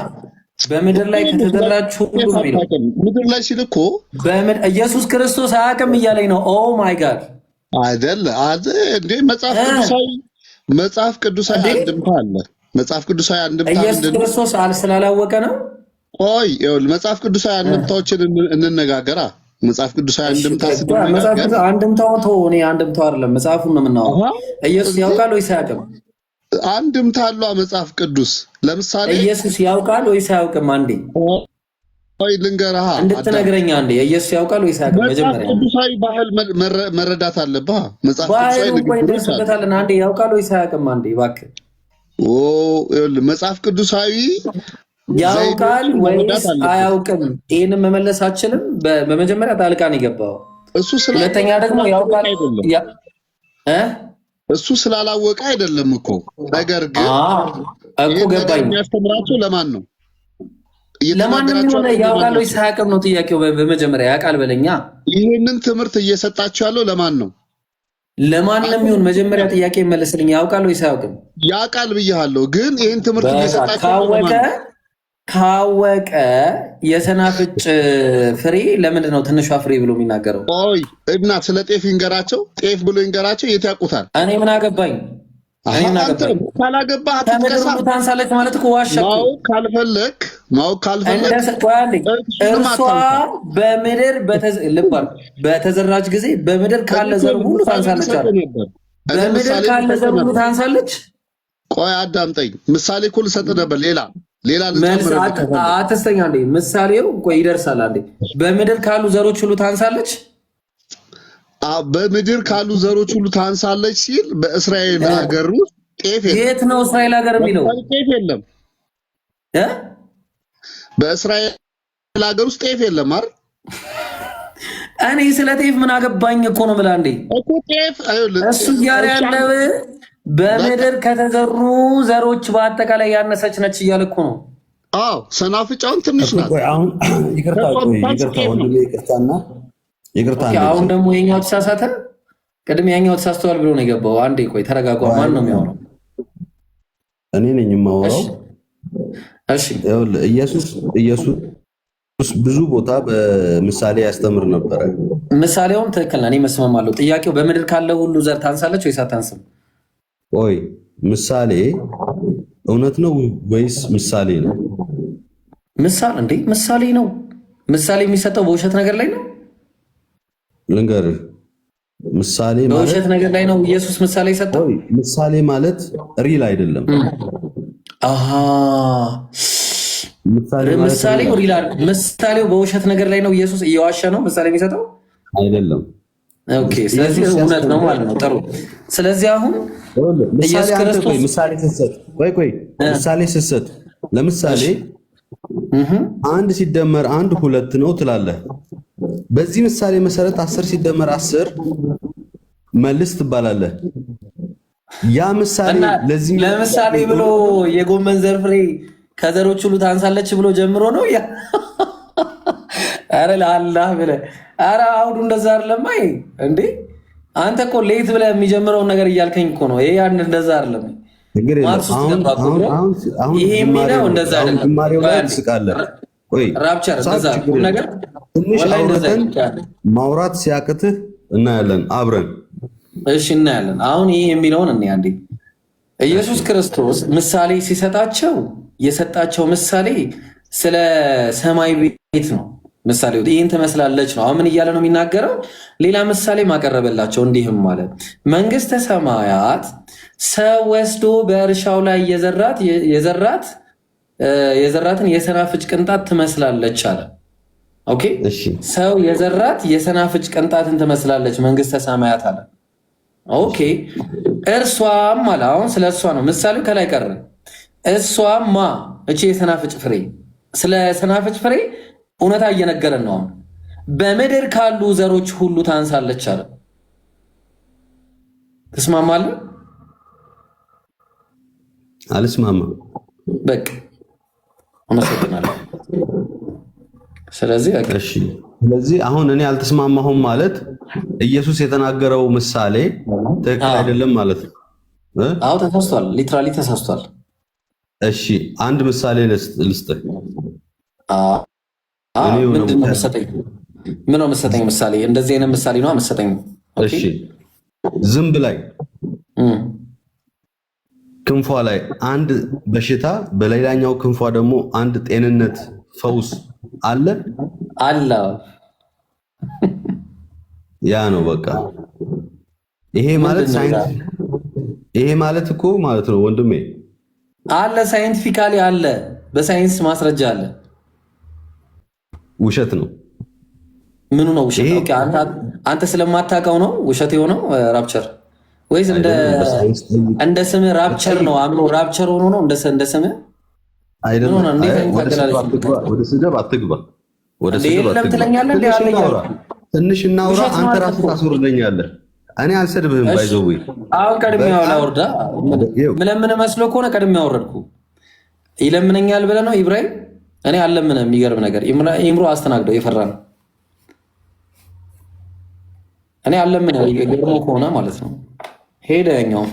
በምድር ላይ ከተዘራች ሁሉ ነው። ምድር ላይ ሲል እኮ ኢየሱስ ክርስቶስ አያውቅም እያለኝ ነው። ኦ ማይ ጋድ አይደለ እንዴ? መጽሐፍ ቅዱሳዊ አንድምታ አለ። መጽሐፍ ቅዱሳዊ አንድምታ ኢየሱስ ክርስቶስ ስላላወቀ ነው። ቆይ መጽሐፍ ቅዱሳዊ አንድምታዎችን እንነጋገራ። መጽሐፍ ቅዱሳዊ አንድምታ መጽሐፍ አንድምታው እኔ አንድምታው አይደለም መጽሐፉን ነው የምናወራው። ኢየሱስ ያውቃል ወይስ አያውቅም? አንድምታ አለው መጽሐፍ ቅዱስ። ለምሳሌ ኢየሱስ ያውቃል ወይስ አያውቅም? አንዴ ቆይ ልንገርህ እንድትነግረኝ አንዴ። ኢየሱስ ያውቃል ወይስ አያውቅም? መጀመሪያ መጽሐፍ ቅዱሳዊ ባህል መረዳት አለብህ። መጽሐፍ ቅዱሳዊ እንደርስበታለን። አንዴ ያውቃል ወይስ አያውቅም? አንዴ እባክህ። መጽሐፍ ቅዱሳዊ ያውቃል ወይስ አያውቅም? ይሄንን መመለስ አችልም። በመጀመሪያ ጣልቃ ነው የገባው። ሁለተኛ ደግሞ ያውቃል እሱ ስላላወቀ አይደለም እኮ። ነገር ግን እኮ ገባኝ። የሚያስተምራቸው ለማን ነው? ለማንም ሆነ ያውቃል ወይስ አያውቅም ነው ጥያቄው። በመጀመሪያ ያውቃል በለኛ። ይሄንን ትምህርት እየሰጣቸው ያለው ለማን ነው? ለማንም ይሁን መጀመሪያ ጥያቄ ይመለስልኝ። ያውቃል ወይስ አያውቅም? ያውቃል ብያለሁ። ግን ይሄን ትምህርት እየሰጣቸው ካወቀ የሰናፍጭ ፍሬ ለምንድን ነው ትንሿ ፍሬ ብሎ የሚናገረው? ቆይ እና ስለ ጤፍ ይንገራቸው። ጤፍ ብሎ ይንገራቸው። የት ያውቁታል? እኔ ምን አገባኝ? ካላገባህ ከምድር ሁሉ ታንሳለች ማለት እኮ ዋሸህ። ማወቅ ካልፈለግ እርሷ በምድር በተዘራች ጊዜ በምድር ካለ ዘር ሁሉ ታንሳለች አለ። በምድር ካለ ዘር ሁሉ ታንሳለች። ቆይ አዳምጠኝ። ምሳሌ እኮ ልሰጥህ ነበር። ሌላ አትስተኛ እንዴ? ምሳሌው ቆይ ይደርሳል አንዴ። በምድር ካሉ ዘሮች ሁሉ ታንሳለች። በምድር ካሉ ዘሮች ሁሉ ታንሳለች ሲል በእስራኤል ሀገር ውስጥ ጤፍ የለም። የት ነው እስራኤል ሀገር የሚለው? ጤፍ የለም። በእስራኤል ሀገር ውስጥ ጤፍ የለም አይደል? እኔ ስለ ጤፍ ምን አገባኝ እኮ ነው ብላ እንዴ እኮ ጤፍ እሱ እያለ ያለው በምድር ከተዘሩ ዘሮች በአጠቃላይ ያነሰች ነች እያለ እኮ ነው። አዎ ሰናፍጫውን ትንሽ ናት። አሁን ይቅርታ ወንድሜ ይቅርታ። አሁን ደግሞ የኛው ተሳሳተ። ቅድም ያኛው ተሳስተዋል ብሎ ነው የገባው። አንዴ ቆይ ተረጋጋ። ማን ነው የሚያወራው? እኔ ነኝ የማወራው። እሺ ኢየሱስ ብዙ ቦታ በምሳሌ ያስተምር ነበረ። ምሳሌውን ትክክል ነው። እኔ መስማማለሁ። ጥያቄው በምድር ካለ ሁሉ ዘር ታንሳለች ወይስ አታንስም? ቆይ ምሳሌ እውነት ነው ወይስ ምሳሌ ነው? ምሳሌ ነው። ምሳሌ የሚሰጠው በውሸት ነገር ላይ ነው። ልንገርህ፣ ምሳሌ ማለት በውሸት ነገር ላይ ነው ኢየሱስ ምሳሌ ሰጠው። ምሳሌ ማለት ሪል አይደለም። ምሳሌው ሪል አይደለም። ምሳሌው በውሸት ነገር ላይ ነው። ኢየሱስ እየዋሸ ነው ምሳሌ የሚሰጠው አይደለም። ኦኬ፣ ስለዚህ እውነት ነው ማለት ነው። ጥሩ። ስለዚህ አሁን ኢየሱስ ክርስቶስ ምሳሌ ስትሰጥ ምሳሌ ስትሰጥ ለምሳሌ 1 ሲደመር 1 2 ነው ትላለህ። በዚህ ምሳሌ መሰረት 10 ሲደመር 10 መልስ ትባላለህ። ያ ምሳሌ ለምሳሌ ብሎ የጎመን ዘር ፍሬ ከዘሮች ሁሉ ታንሳለች ብሎ ጀምሮ ነው ያ። አረ ለአላህ ብለህ አረ አውዱ እንደዛ አይደለም። አይ እንዴ አንተ እኮ ሌት ብለህ የሚጀምረውን ነገር እያልከኝ እኮ ነው። ይሄ ያን እንደዛ አይደለም። ይሄ የሚለው እንደዛ አይደለም። ራፕቸር እንደዛ ነገር ትንሽ አውርተን ማውራት ሲያቅትህ እናያለን አብረን። እሺ እናያለን። አሁን ይሄ የሚለውን እንያ እንዴ ኢየሱስ ክርስቶስ ምሳሌ ሲሰጣቸው የሰጣቸው ምሳሌ ስለ ሰማይ ቤት ነው። ምሳሌው ይህን ትመስላለች ነው። አሁን ምን እያለ ነው የሚናገረው? ሌላ ምሳሌ ማቀረበላቸው እንዲህም ማለት መንግስተ ሰማያት ሰው ወስዶ በእርሻው ላይ የዘራትን የሰናፍጭ ቅንጣት ትመስላለች አለ። ኦኬ፣ ሰው የዘራት የሰናፍጭ ቅንጣትን ትመስላለች መንግስተ ሰማያት አለ። ኦኬ፣ እርሷም አለ። አሁን ስለ እሷ ነው ምሳሌው ከላይ ቀረ። እሷማ እቺ የሰናፍጭ ፍሬ፣ ስለ ሰናፍጭ ፍሬ እውነታ እየነገረን ነው። አሁን በምድር ካሉ ዘሮች ሁሉ ታንሳለች አለ። ትስማማለህ? አልስማማም። በቃ አመሰግናለሁ። ስለዚህ አሁን እኔ አልተስማማሁም ማለት ኢየሱስ የተናገረው ምሳሌ ትክክል አይደለም ማለት ነው። አዎ ተሳስቷል። ሊትራሊ ተሳስቷል። እሺ አንድ ምሳሌ ልስጥህ። ምንድን ነው መሰጠኝ? ምን ነው መሰጠኝ? ምሳሌ እንደዚህ አይነት ምሳሌ ነው መሰጠኝ። እሺ ዝንብ ላይ ክንፏ ላይ አንድ በሽታ በሌላኛው ክንፏ ደግሞ አንድ ጤንነት ፈውስ አለ አለ። ያ ነው በቃ። ይሄ ማለት እኮ ማለት ነው ወንድሜ አለ። ሳይንቲፊካሊ አለ፣ በሳይንስ ማስረጃ አለ። ውሸት ነው። ምኑ ነው ውሸት? ኦኬ አንተ ስለማታውቀው ነው ውሸት የሆነው ራፕቸር? ወይስ እንደ ስምህ ራፕቸር ነው? አምሮ ራፕቸር ሆኖ ነው እንደ ስምህ አይደለም? ወደ ስድብ አትግባ። ትንሽ እናውራ። አንተ ራስህ ታስወርደኛለህ። እኔ አልሰድብህም። ባይዘው አሁን ቀድሜ አውርዳ ምለምን መስሎ ከሆነ ቀድሜ አወረድኩ። ይለምነኛል ብለህ ነው ኢብራሂም? እኔ አልለምንም። የሚገርም ነገር ኢምሮ አስተናግደው የፈራ ነው። እኔ አልለምንም። ገርሞ ከሆነ ማለት ነው ሄደ ያኛውም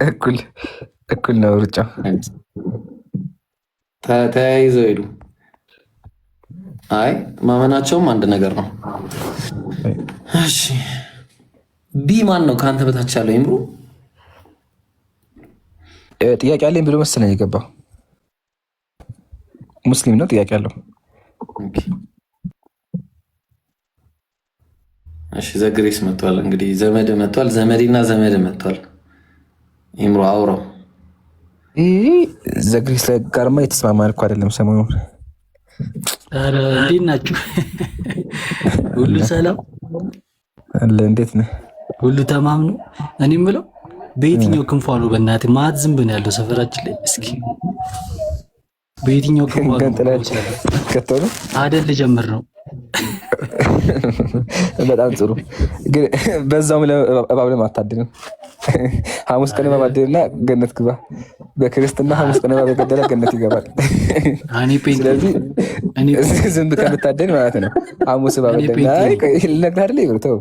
እኩል ነው ሩጫ። ተያይዘው ሄዱ። አይ ማመናቸውም አንድ ነገር ነው። እሺ ቢ ማን ነው ከአንተ በታች ያለው? ይምሩ ጥያቄ አለኝ ብሎ መሰለኝ የገባው ሙስሊም ነው። ጥያቄ አለው። እሺ ዘግሬስ መጥቷል። እንግዲህ ዘመድ መጥቷል። ዘመዴና ዘመድ መጥቷል። ይምሩ አውራው ዘግሬስ ጋርማ የተስማማን እኮ አይደለም ሰሞኑን። ኧረ እንዴት ናችሁ? ሁሉ ሰላም አለ? እንዴት ነህ? ሁሉ ተማም ነው? እኔ የምለው በየትኛው ክንፏ ነው በእናትህ ማት ዝንብ ነው ያለው ሰፈራችን ላይ? እስኪ በየትኛው ክንፏ ነው አይደል? ልጀምር ነው። በጣም ጥሩ ግን በዛውም እባብ ለማታደን ሐሙስ ቀን ማባደርና ገነት ግባ። በክርስትና ሐሙስ ቀን እባብ የገደለ ገነት ይገባል። ስለዚህ ዝንብ ከምታደን ማለት ነው ሐሙስ እባብ ገደለ ልነግርህ አይደል? ይብርተው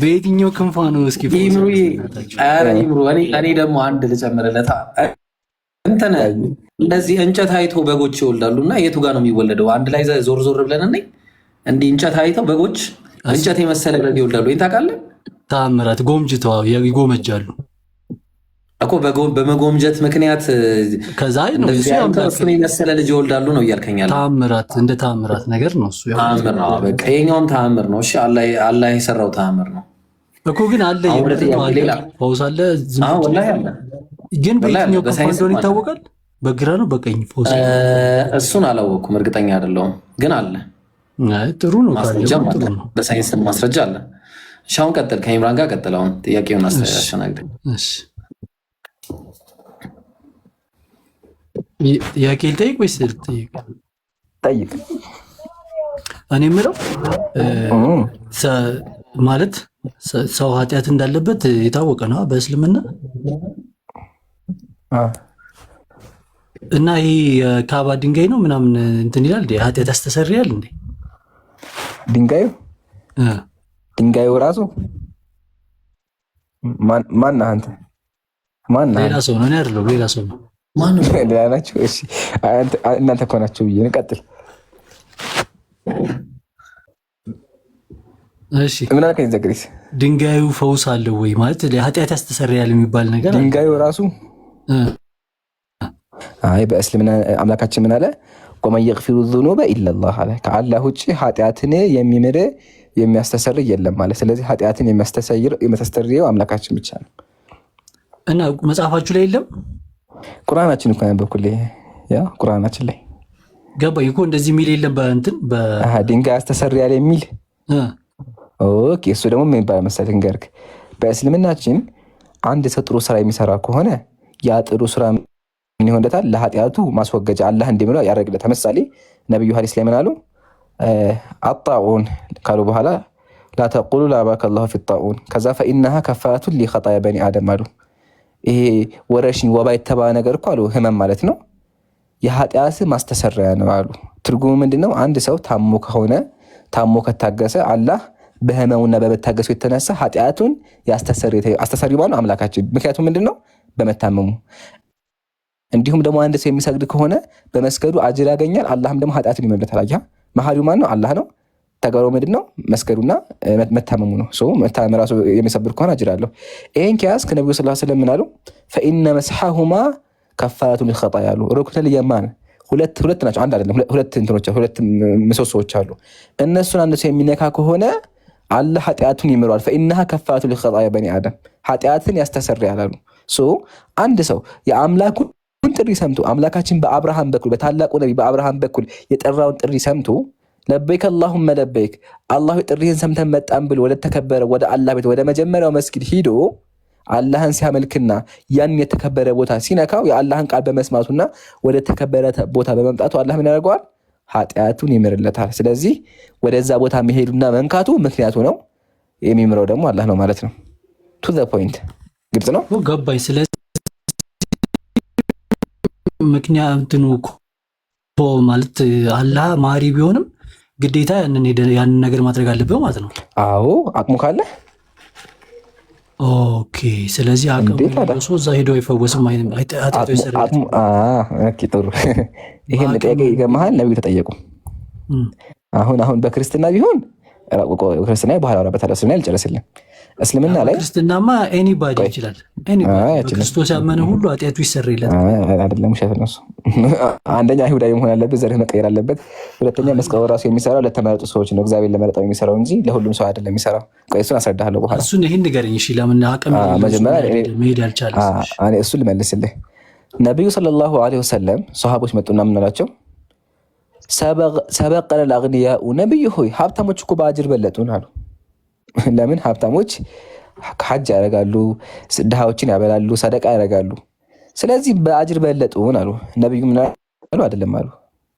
በየትኛው ክንፏ ነው? እስኪ እኔ ደግሞ አንድ ልጨምርለታ። እንትን እንደዚህ እንጨት አይቶ በጎች ይወልዳሉ እና የቱ ጋር ነው የሚወለደው? አንድ ላይ ዞር ዞር ብለን እንዲህ እንጨት አይተው በጎች እንጨት የመሰለ በግ ይወልዳሉ። ይሄን ታውቃለህ? ተአምራት ጎምጅተው ይጎመጃሉ እኮ በመጎምጀት ምክንያት ከዛ እሱን የመሰለ ልጅ ይወልዳሉ ነው እያልከኛል። ተአምራት እንደ ተአምራት ነገር ነው እሱ። ተአምር ነው በቃ የኛውም ተአምር ነው። እሺ አላህ የሰራው ተአምር ነው እኮ። ግን አለ ፈውስ አለ። ወላሂ አለ። ግን በየትኛው ክንፍ እንደሆነ ይታወቃል? በግራ ነው በቀኝ ፈውስ? እሱን አላወቅኩም፣ እርግጠኛ አይደለሁም። ግን አለ። ጥሩ ነው። በሳይንስ ማስረጃ አለ። እሺ አሁን ቀጥል፣ ከኢምራን ጋር ቀጥል። አሁን ጥያቄውን አስተናግድ። ጥያቄ ልጠይቅ ወይስ ልጠይቅ? ጠይቅ። እኔ የምለው ማለት ሰው ኃጢአት እንዳለበት የታወቀ ነው በእስልምና እና ይሄ የካባ ድንጋይ ነው ምናምን እንትን ይላል ኃጢአት ያስተሰርያል እንዴ? ድንጋዩ ራሱ ማን አንተ? ሌላ ሰው ነው። እኔ አይደለሁም፣ ሌላ ሰው ነው። ሌላ ናቸው። እሺ እናንተ እኮ ናቸው ብዬ ቀጥል። እሺ ምን አልከኝ ዘግሬስ? ድንጋዩ ፈውስ አለው ወይ ማለት ኃጢአት ያስተሰርያል የሚባል ነገር ድንጋዩ ራሱ? አይ በእስልምና አምላካችን ምን አለ? ወመን የግፊሩ ዙኑበ ኢለላህ አለ። ከአላህ ውጭ ኃጢአትን የሚምር የሚያስተሰርይ የለም ማለት። ስለዚህ ኃጢአትን የሚያስተሰርየው አምላካችን ብቻ ነው። እና መጽሐፋችሁ ላይ የለም? ቁርአናችን እኮ ያነበብኩልህ ያ ቁርአናችን ላይ ገባኝ እኮ እንደዚህ የሚል የለም። በእንትን ድንጋይ ያስተሰርያል የሚል ኦኬ። እሱ ደግሞ ምን ይባላል መሰለህ ንገርክ። በእስልምናችን አንድ ሰው ጥሩ ስራ የሚሰራ ከሆነ ያ ጥሩ ስራ ምን ይሆንለታል? ለኃጢአቱ ማስወገጃ አላህ እንደሚለው ያደርግለታል። ለምሳሌ ነብዩ ሐዲስ ላይ ምን አሉ? አጣኡን ካሉ በኋላ ላ ተቁሉ ላባከ አላሁ ፊ ጣኡን ከዛ ፈኢነሃ ከፋቱን ሊኸጣያ በኒ አደም አሉ። ይሄ ወረሽኝ ወባ የተባለ ነገር እኮ አሉ ህመም ማለት ነው የኃጢአት ማስተሰሪያ ነው አሉ። ትርጉሙ ምንድነው? አንድ ሰው ታሞ ከሆነ ታሞ ከታገሰ አላህ በህመሙና በመታገሱ የተነሳ ኃጢአቱን አስተሰሪ ማለት አምላካችን። ምክንያቱም ምንድነው? በመታመሙ። እንዲሁም ደግሞ አንድ ሰው የሚሰግድ ከሆነ በመስገዱ አጅር ያገኛል። አላህም ደግሞ ኃጢአቱን ይምርለታል። አያ መሐሪው ማን ነው? አላህ ነው። ተግባሩ ምንድነው? መስገዱና መታመሙ ነው። መታመም ራሱ የሚሰብር ከሆነ አጅር አለው። ይሄን ከያዝ ከነብዩ ሰለላሁ ዐለይሂ ወሰለም ምን አሉ? ፈኢነ መስሐሁማ ከፋረቱን ሊኸጣያ አሉ። ሩክኑል የማን ሁለት ናቸው፣ አንድ አይደለም። ሁለት ምሰሶዎች አሉ። እነሱን አንድ ሰው የሚነካ ከሆነ አላህ ኃጢአቱን ይምረዋል። ፈኢነሃ ከፋረቱን ሊኸጣያ በኒ አደም ኃጢአትን ያስተሰርያል አሉ። አንድ ሰው የአምላኩን ጥሪ ሰምቶ አምላካችን በአብርሃም በኩል በታላቁ ነብይ በአብርሃም በኩል የጠራውን ጥሪ ሰምቶ ለበይክ አላሁመ ለበይክ አላህ ጥሪህን ሰምተን መጣን ብሎ ወደ ተከበረ ወደ አላህ ቤት ወደ መጀመሪያው መስጊድ ሂዶ አላህን ሲያመልክና ያን የተከበረ ቦታ ሲነካው የአላህን ቃል በመስማቱና ወደ ተከበረ ቦታ በመምጣቱ አላህ ምን ያደርገዋል? ኃጢአቱን ይምርለታል። ስለዚህ ወደዛ ቦታ መሄዱና መንካቱ ምክንያቱ ነው፣ የሚምረው ደግሞ አላህ ነው ማለት ነው። ቱ ዘ ፖይንት ግልጽ ነው፣ ገባኝ። ስለዚህ ምክንያቱም ማለት አላህ ማሪ ቢሆንም ግዴታ ያንን ነገር ማድረግ አለብህ ማለት ነው። አዎ አቅሙ ካለ ኦኬ። ስለዚህ አቅሙ እዛ ሄዶ አይፈወስም። ጥሩ። ይሄን ጥያቄ ይገርምሃል፣ ነብዩ ተጠየቁ። አሁን በክርስትና ቢሆን ክርስትና በኋላ አወራበታለሁ። እስልምና ልጨርስልን። እስልምና ላይ ክርስትናማ ኤኒባዲ ይችላል። ክርስቶስ ያመነ ሁሉ ኃጢአቱ ይሰረይለታል። አይደለም፣ ውሸት ነው እሱ። አንደኛ አይሁዳዊ መሆን አለበት፣ ዘርህ መቀየር አለበት። ሁለተኛ መስቀሉ ራሱ የሚሰራው ለተመረጡ ሰዎች ነው፣ እግዚአብሔር ለመረጠው የሚሰራው እንጂ ለሁሉም ሰው አይደለም የሚሰራው። ቆይ እሱን አስረዳሃለሁ በኋላ። እሱን ይሄን ንገረኝ እሺ። ለምን አቅም መሄድ ያልቻለ እኔ እሱን ልመልስልህ። ነብዩ ሰለላሁ ዐለይሂ ወሰለም ሷሃቦች መጡና ምን አላቸው? ሰበቀለ ለአግኒያኡ ነብዩ ሆይ ሀብታሞች እኮ በአጅር በለጡን አሉ። ለምን? ሀብታሞች ሐጅ ያደርጋሉ፣ ድሃዎችን ያበላሉ፣ ሰደቃ ያደርጋሉ። ስለዚህ በአጅር በለጡን አሉ። ነብዩ ምን አሉ? አይደለም አሉ።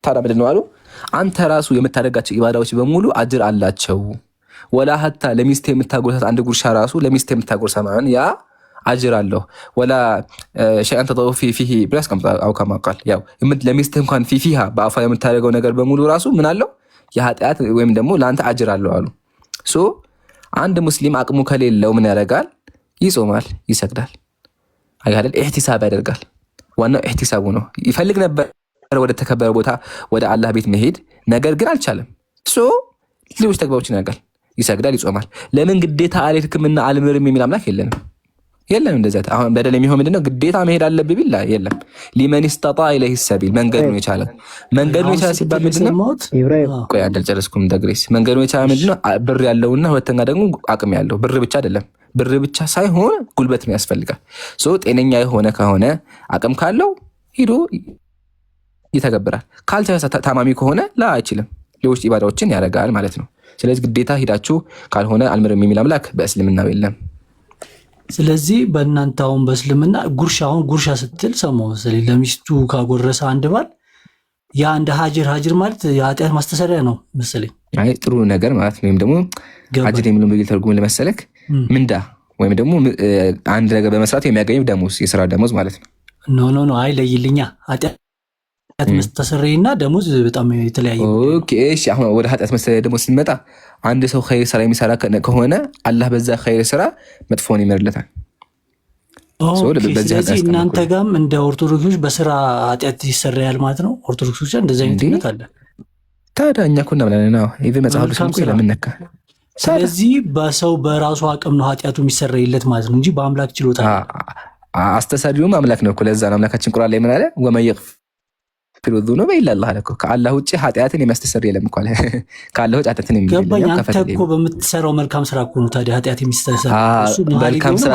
ታዲያ ምንድን ነው አሉ? አንተ ራሱ የምታደርጋቸው ኢባዳዎች በሙሉ አጅር አላቸው። ወላ ሀታ ለሚስት የምታጎርሳት አንድ ጉርሻ ራሱ ለሚስት የምታጎርሳ ማለት ያ አጅር አለው። ወላ ሸይአን ተጠው ፊሂ ብላስ አው ከማ ቃል ያው ለሚስት እንኳን ፊሃ በአፋ የምታደርገው ነገር በሙሉ ራሱ ምን አለው? የኃጢአት ወይም ደግሞ ለአንተ አጅር አለው አሉ። አንድ ሙስሊም አቅሙ ከሌለው ምን ያደርጋል? ይጾማል፣ ይሰግዳል፣ አይደል? ኢህቲሳብ ያደርጋል። ዋናው ኢህቲሳቡ ነው። ይፈልግ ነበር ወደ ተከበረ ቦታ ወደ አላህ ቤት መሄድ፣ ነገር ግን አልቻለም። ሌሎች ተግባሮችን ያደርጋል፣ ይሰግዳል፣ ይጾማል። ለምን ግዴታ አልሄድክምና አልምርም የሚል አምላክ የለም። እንደዛ አሁን በደል የሚሆን ምንድነው? ግዴታ መሄድ አለብህ ቢል የለም። ሊመን ኢስጣጣ ኢለይሂ ሰቢል መንገዱን የቻለ ሲባል ምንድነው? ቆይ አልጨረስኩም። ደግሬስ መንገዱን የቻለ ምንድነው? ብር ያለውና ሁለተኛ ደግሞ አቅም ያለው። ብር ብቻ አይደለም፣ ብር ብቻ ሳይሆን ጉልበትም ያስፈልጋል። ጤነኛ የሆነ ከሆነ አቅም ካለው ሂዶ ይተገብራል። ካልቻለ ታማሚ ከሆነ አይችልም፣ ሌሎች ኢባዳዎችን ያደርጋል ማለት ነው። ስለዚህ ግዴታ ሂዳችሁ ካልሆነ አልምርም የሚል አምላክ በእስልምናው የለም። ስለዚህ በእናንተ አሁን በእስልምና ጉርሻ ስትል ሰማሁ መሰለኝ። ለሚስቱ ካጎረሰ አንድ ባል ያ እንደ ሀጅር ማለት የኃጢአት ማስተሰሪያ ነው መሰለኝ። አይ ጥሩ ነገር ማለት ነው። ወይም ደግሞ ሀጅር የሚለው በግል ትርጉም ለመሰለክ ምንዳ ወይም ደግሞ አንድ ነገር በመስራት የሚያገኘው ደሞዝ፣ የስራ ደሞዝ ማለት ነው። ኖ አይ ለይልኛ ኃጢአት መስተሰሪያና ደሞዝ በጣም የተለያየ። ኦኬ እሺ። አሁን ወደ ኃጢአት መስተሰሪያ ደሞዝ ስንመጣ አንድ ሰው ኸይር ስራ የሚሰራ ከሆነ አላህ በዛ ኸይር ስራ መጥፎን ይመርለታል። ስለዚህ እናንተ ጋርም እንደ ኦርቶዶክሶች በስራ ኃጢአት ይሰራያል ማለት ነው። ኦርቶዶክሶች እንደዚህ አይነት እምነት አለ። ታዲያ እኛ እኮ እናምናለን ነው ይሄ መጽሐፍ ልጅ ለምን ነካ? ስለዚህ በሰው በራሱ አቅም ነው ኃጢአቱ የሚሰረይለት ማለት ነው እንጂ በአምላክ ችሎታ አስተሳሪውም አምላክ ነው እኮ። ለዛ ነው አምላካችን ቁርአን ላይ ምን አለ? ወመየቅ ፍሩዱ ነው በኢላላህ አለ እኮ። ከአላህ ውጪ ኃጢአትን የሚያስተሰርይ የለም እኮ አለ። ከአላህ ውጪ ኃጢአትን ገባኝ። አንተ እኮ በምትሰራው መልካም ስራ እኮ ነው ታዲያ ኃጢአት የሚስተሰር። መልካም ስራ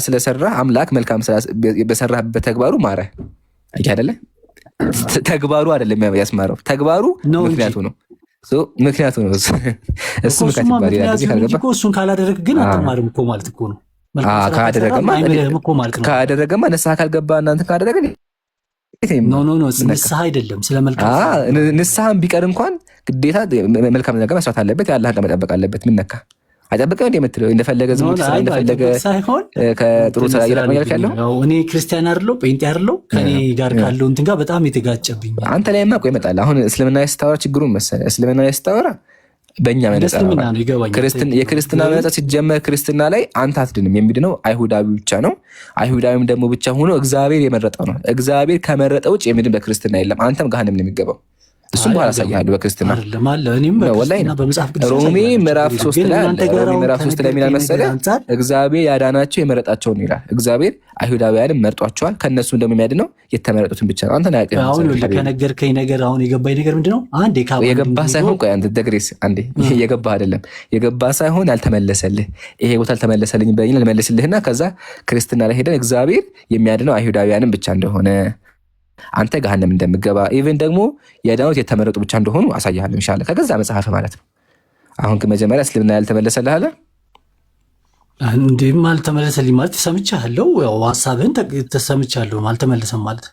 ስለሰራ አምላክ መልካም ስራ በሰራህበት ተግባሩ ማረ አይደለ? ተግባሩ አይደለም ያስማረው፣ ተግባሩ ምክንያቱ ነው። ምክንያቱ ነው እሱ እሱን ካላደረግ ግን አትማርም እኮ ማለት እኮ ነው። ካደረገማ ንስሐ ካልገባ እናንተ ካደረገ ንስሐ አይደለም ስለ መልካም ንስሐም ቢቀር እንኳን ግዴታ መልካም ነገር መስራት አለበት። የአላህን መጠበቅ አለበት። ምን ነካ? አይጠብቅም እንደ የምትለው እንደፈለገ ዝሙት እንደፈለገ ከጥሩ ስራ ይላል ያለው። እኔ ክርስቲያን አይደለሁ ጴንጤ አይደለሁ ከኔ ጋር ካለው እንትን ጋር በጣም የተጋጨብኝ አንተ ላይማ እኮ ይመጣል። አሁን እስልምና ስታወራ ችግሩን መሰለህ። እስልምና ስታወራ በእኛ መነጽር የክርስትና መነጽር ሲጀመር ክርስትና ላይ አንተ አትድንም፣ የሚድነው አይሁዳዊ ብቻ ነው። አይሁዳዊም ደግሞ ብቻ ሆኖ እግዚአብሔር የመረጠው ነው። እግዚአብሔር ከመረጠ ውጭ የሚድን በክርስትና የለም። አንተም ገሃነም ነው የሚገባው። እሱም በኋላ አሳያለሁ በክርስትና ሮሜ ምዕራፍ 3 ላይ የሚላል መሰለህ እግዚአብሔር ያዳናቸው የመረጣቸውን ይላል። እግዚአብሔር አይሁዳውያንም መርጧቸዋል፣ ከእነሱም ደግሞ የሚያድነው የተመረጡትን ብቻ ነው። አንተና ከነገርከኝ ነገር አሁን የገባኝ ነገር ምንድነው? አንዴ የገባህ ሳይሆን ቆይ አንተ ደግሬስ አንዴ የገባህ አይደለም የገባህ ሳይሆን ያልተመለሰልህ ይሄ ቦታ አልተመለሰልኝ በእኛ ልመልስልህና ከዛ ክርስትና ላይ ሄደን እግዚአብሔር የሚያድነው አይሁዳውያንም ብቻ እንደሆነ አንተ ገሃነም እንደምገባ ኢቭን ደግሞ የዳኑት የተመረጡ ብቻ እንደሆኑ አሳያለሁ ኢንሻአላህ ከገዛ መጽሐፍ ማለት ነው። አሁን ግን መጀመሪያ እስልምና ያልተመለሰልህ አለ እንዴም አልተመለሰልኝ ማለት ሰምቻለሁ። ያው ሐሳብህን ተሰምቻለሁ። አልተመለሰም ማለት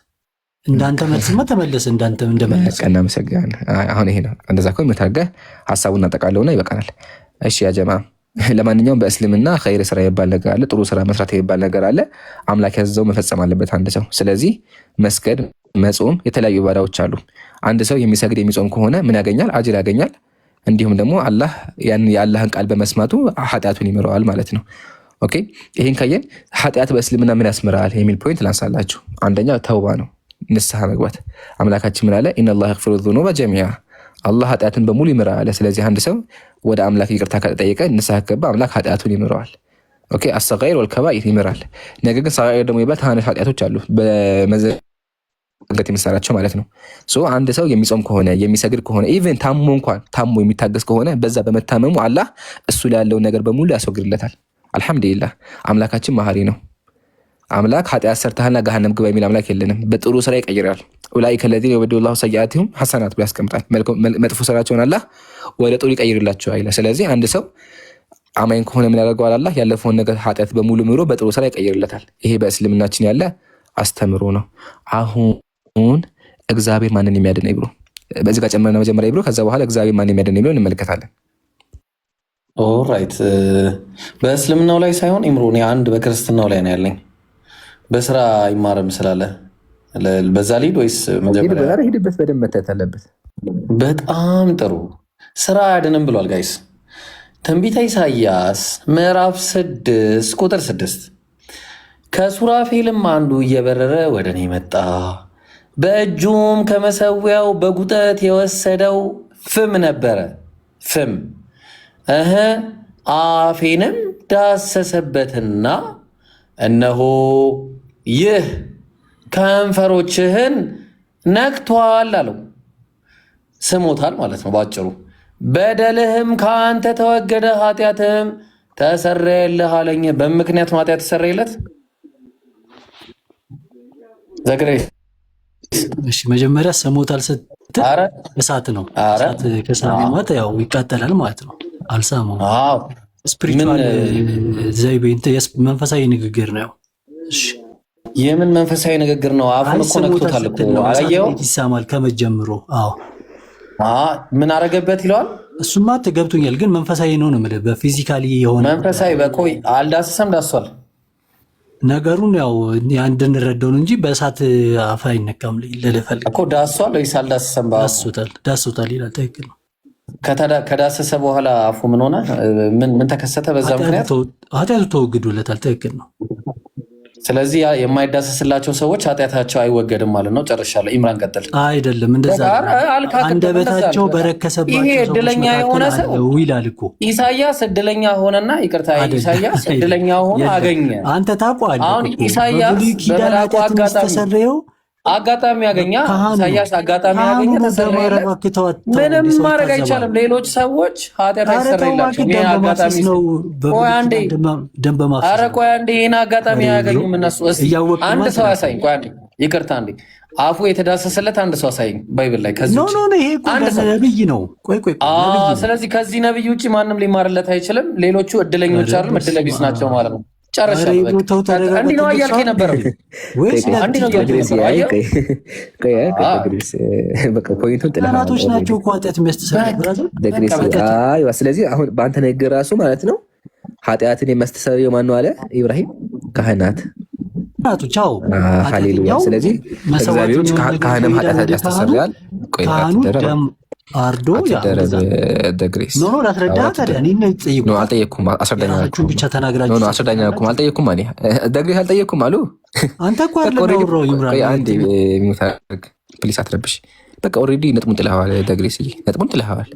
እንዳንተ መልስማ ተመለሰ እንዳንተ እንደመለሰ ቀና መሰጋን። አሁን ይሄ ነው እንደዛ እኮ የምታርገህ ሐሳቡን አጠቃለውና ይበቃናል። እሺ ያ ጀማ ለማንኛውም በእስልምና ኸይር ስራ ይባል ነገር አለ፣ ጥሩ ስራ መስራት ይባል ነገር አለ። አምላክ ያዘዘው መፈጸም አለበት አንድ ሰው። ስለዚህ መስገድ፣ መጾም፣ የተለያዩ ኢባዳዎች አሉ። አንድ ሰው የሚሰግድ የሚጾም ከሆነ ምን ያገኛል? አጅር ያገኛል። እንዲሁም ደግሞ አላህ ያን የአላህን ቃል በመስማቱ ኃጢአቱን ይምረዋል ማለት ነው። ኦኬ ይሄን ካየን ኃጢአት በእስልምና ምን ያስምራል የሚል ፖይንት ላንሳላችሁ። አንደኛ ተውባ ነው፣ ንስሐ መግባት። አምላካችን ምን አለ? ኢነላህ የግፊሩ ዙኑበ ጀሚዓ አላህ ኃጢአትን በሙሉ ይምራል። ስለዚህ አንድ ሰው ወደ አምላክ ይቅርታ ከተጠየቀ ንስሐ ከገባ አምላክ ኃጢአቱን ይምረዋል። ኦኬ አሰጋኢር ወልከባኢር ይምራል። ነገር ግን ሰጋኢር ደግሞ ይባል ታናሽ ኃጢአቶች አሉ በመዘገት የሚሰራቸው ማለት ነው። ሶ አንድ ሰው የሚጾም ከሆነ የሚሰግድ ከሆነ ኢቭን ታሞ የሚታገስ ከሆነ በዛ በመታመሙ አላህ እሱ ላይ ያለውን ነገር በሙሉ ያስወግድለታል። አልሐምዱሊላህ አምላካችን መሐሪ ነው። አምላክ ኃጢአት ሰርተሃልና ገሃነም ግባ የሚል አምላክ የለንም። በጥሩ ስራ ይቀይራል። ኡላኢከ ለዚነ ዩበድሉ ላሁ ሰይአቲሁም ሐሰናት ብሎ ያስቀምጣል። መጥፎ ስራቸውን አላህ ወደ ጥሩ ይቀይርላቸዋል ይላል። ስለዚህ አንድ ሰው አማኝ ከሆነ ምን ያደርገዋል? አላህ ያለፈውን ነገር ኃጢአት በሙሉ ምሮ በጥሩ ስራ ይቀይርለታል። ይሄ በእስልምናችን ያለ አስተምሮ ነው። አሁን እግዚአብሔር ማንን የሚያድን ይብሩ በዚህ ጋር ጨምረና መጀመሪያ ይብሩ ከዛ በኋላ እግዚአብሔር ማንን የሚያድን ይብሩ እንመለከታለን። ኦልራይት በእስልምናው ላይ ሳይሆን ኢምሩ እኔ አንድ በክርስትናው ላይ ነው ያለኝ። በስራ ይማረም ስላለ በዛ ሊድ ወይስ መጀመሪያ ሄድበት በደንብ መታየት አለበት። በጣም ጥሩ ስራ አያድንም ብሏል ጋይስ። ትንቢተ ኢሳይያስ ምዕራፍ 6 ቁጥር 6 ከሱራፌልም አንዱ እየበረረ ወደ እኔ መጣ፣ በእጁም ከመሰዊያው በጉጠት የወሰደው ፍም ነበረ። ፍም አፌንም ዳሰሰበትና እነሆ ይህ ከንፈሮችህን ነክቷል አለው። ስሞታል ማለት ነው ባጭሩ። በደልህም ከአንተ ተወገደ፣ ኃጢአትህም ተሰረየልህ አለኝ። በምክንያት ነው ኃጢአት ተሰረየለት። ዘግሬ እሺ መጀመሪያ ስሞታል ስትል እሳት ነው። እሳት ከሳሚማት ያው ይቃጠላል ማለት ነው። አልሳመው። አዎ ስፒሪቹዋል ዘይቤ መንፈሳዊ ንግግር ነው። እሺ የምን መንፈሳዊ ንግግር ነው? አፉን እኮ ነክቶታል እኮ አላየው ይሳማል ከመጀመሩ። አዎ ምን አረገበት ይለዋል። እሱማ ተገብቶኛል፣ ግን መንፈሳዊ ነው ነው ማለት በፊዚካሊ የሆነ መንፈሳዊ በቆይ አልዳሰሰም ዳሷል ነገሩን ያው እንድንረዳው ነው እንጂ በእሳት አፍ አይነካም ልልፈልግ እኮ። ዳሷል ወይስ አልዳሰሰም? ዳሶታል ይላል። ትክክል ነው። ከዳሰሰ በኋላ አፉ ምን ሆነ? ምን ተከሰተ? በዛ ምክንያት ኃጢአቱ ተወግዶለታል። ትክክል ነው። ስለዚህ የማይዳሰስላቸው ሰዎች ኃጢአታቸው አይወገድም ማለት ነው። ጨርሻለሁ። ኢምራን ቀጥል። አይደለም እንደዛ አንደበታቸው በረከሰባቸው ይሄ እድለኛ የሆነ ሰው ይላል እኮ ኢሳያስ እድለኛ ሆነና ይቅርታ ኢሳያስ እድለኛ ሆኖ አገኘ። አንተ ታውቀዋለህ። አሁን ኢሳያስ በመላኩ አጋጣሚ ያገኛ ኢሳያስ አጋጣሚ ያገኘ ተሰረየለት። ምንም ማድረግ አይቻልም። ሌሎች ሰዎች ኃጢአት አይሰረይላቸውም። ይሄ አጋጣሚ ነው። ቆይ አንዴ ይሄን አጋጣሚ ያገኙም እነሱ። አንድ ሰው ያሳይኝ። ቆይ አንዴ ይቅርታ አንዴ አፉ የተዳሰሰለት አንድ ሰው አሳይኝ ባይብል ላይ። ከዚህ ይሄ ነብይ ነው። ቆይ ስለዚህ ከዚህ ነብይ ውጭ ማንም ሊማርለት አይችልም። ሌሎቹ እድለኞች አይደለም እድለቢስ ናቸው ማለት ነው። እንዲህ ነው እያልክ የነበረው። ናቶች ናቸው እኮ ኃጢአት የሚያስተሰርዩ። ስለዚህ አሁን በአንተ ንግግር ራሱ ማለት ነው ኃጢአትን የሚያስተሰርየው ማን ነው አለ ኢብራሂም? ካህናት ናቶች። ሃሌሉያ። ስለዚህ እግዚአብሔሮች ካህንም ኃጢአት ያስተሰርያል። አርዶ አትደረብ ደግሬስ ኖ ላስረዳ ታዲያ እኔ ነው ጠይቁ ነው አልጠየኩም። አስረዳኛ አልኩኝ ብቻ ተናግራችሁ ነው አስረዳኛ አልኩም። አልጠየኩም እኔ ደግሬስ አልጠየኩም አሉ። አንተ እኮ አይደለም ነው ይምራል። አንዴ ሚውታርግ ፕሊስ አትረብሽ። በቃ ኦልሬዲ ነጥቡን ጥለኸዋል ደግሬስ፣ ነጥቡን ጥለኸዋል።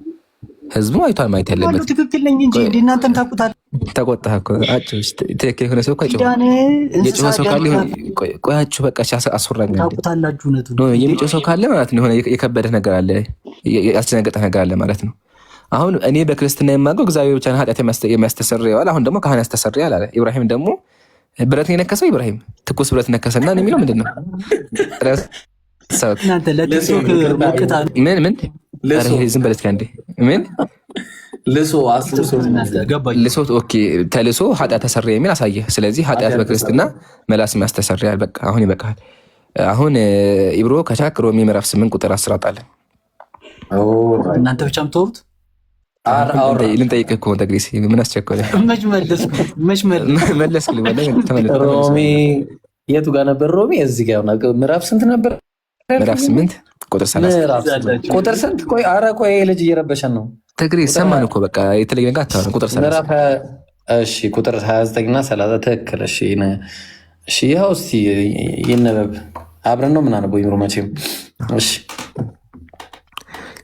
ህዝቡ አይቷል ማየት ያለበት ትክክል ነኝ እንጂ እናንተም ታውቁታል። ተቆጣህ እኮ አጭሽ ትክክል የሆነ ሰው እኮ የጮኸ ሰው ካለ ቆያችሁ በቃ አስወራኝ ታውቁታላችሁ። እውነቱን ነው የሚጮህ ሰው ካለ ማለት ነው የሆነ የከበደህ ነገር አለ፣ ያስደነገጠህ ነገር አለ ማለት ነው። አሁን እኔ በክርስትና የማውቀው እግዚአብሔር ብቻ ነው ኃጢአት የሚያስተሰርየዋል። አሁን ደግሞ ካህን ያስተሰርያል አለ። ኢብራሂም ደግሞ ብረት የነከሰው ኢብራሂም ትኩስ ብረት ነከሰና የሚለው ምንድን ነው? እናንተ ለቲክቶክ ሞቅታ ምን ዝም በለት ከንዴ ምን ልሶ ኦኬ ተልሶ ኃጢአት ተሰረየ የሚል አሳየህ። ስለዚህ ኃጢአት በክርስትና መላስ ያስተሰርያል። በቃ አሁን ይበቃል። አሁን ኢብሮ ከቻክ ሮሜ ምዕራፍ 8 ቁጥር 10 አጣለን። እናንተ ብቻ የምትወሩት ልንጠይቅህ እኮ ደግሬስ ምን አስቸኮለ? መች መለስክ? ሮሜ የቱ ጋር ነበር? ሮሜ እዚህ ጋር ምዕራፍ ስንት ነበር? ምዕራፍ 8 ቁጥር 30 ቁጥር ስንት? ቆይ ኧረ ቆይ ልጅ እየረበሸን ነው። ደግሬስ ሰማን እኮ በቃ የተለየ ነገር አታወራም። ቁጥር 30 እሺ ቁጥር 29 እና 30 ትክክል። እሺ ይኸው እስቲ ይነበብ። አብረን ነው ምናነበው ይምሩ መቼም። እሺ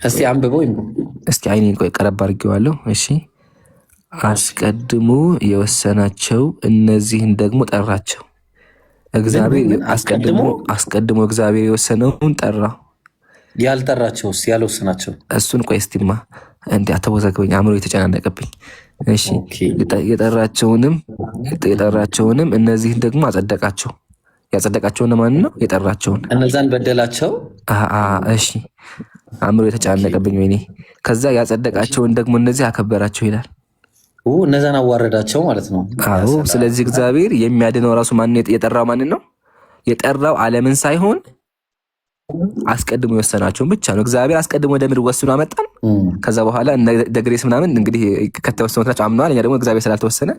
እስቲ አንብበው ይምሩ እስቲ። አይኔን ቆይ ቀረብ አድርጌዋለሁ። እሺ አስቀድሞ የወሰናቸው እነዚህን ደግሞ ጠራቸው። እግዚአብሔር አስቀድሞ እግዚአብሔር የወሰነውን ጠራ። ያልጠራቸውስ ያልወሰናቸው እሱን ቆይ እስቲማ እንዴ አተወዛግበኝ፣ አእምሮ የተጨናነቀብኝ። እሺ የጠራቸውንም እነዚህን ደግሞ አጸደቃቸው። ያጸደቃቸውን ማን ነው? የጠራቸውን እነዛን በደላቸው። እሺ አእምሮ የተጨናነቀብኝ ወይኔ። ከዛ ያጸደቃቸውን ደግሞ እነዚህ አከበራቸው ይላል። እነዛን አዋረዳቸው ማለት ነው። አዎ ስለዚህ እግዚአብሔር የሚያድነው ራሱ ማን የጠራው? ማንን ነው የጠራው? ዓለምን ሳይሆን አስቀድሞ የወሰናቸውን ብቻ ነው። እግዚአብሔር አስቀድሞ ወደ ምድር ወስኖ አመጣን። ከዛ በኋላ ደግሬስ ምናምን እንግዲህ ከተወሰኑት ናቸው አምነዋል። እኛ ደግሞ እግዚአብሔር ስላልተወሰነ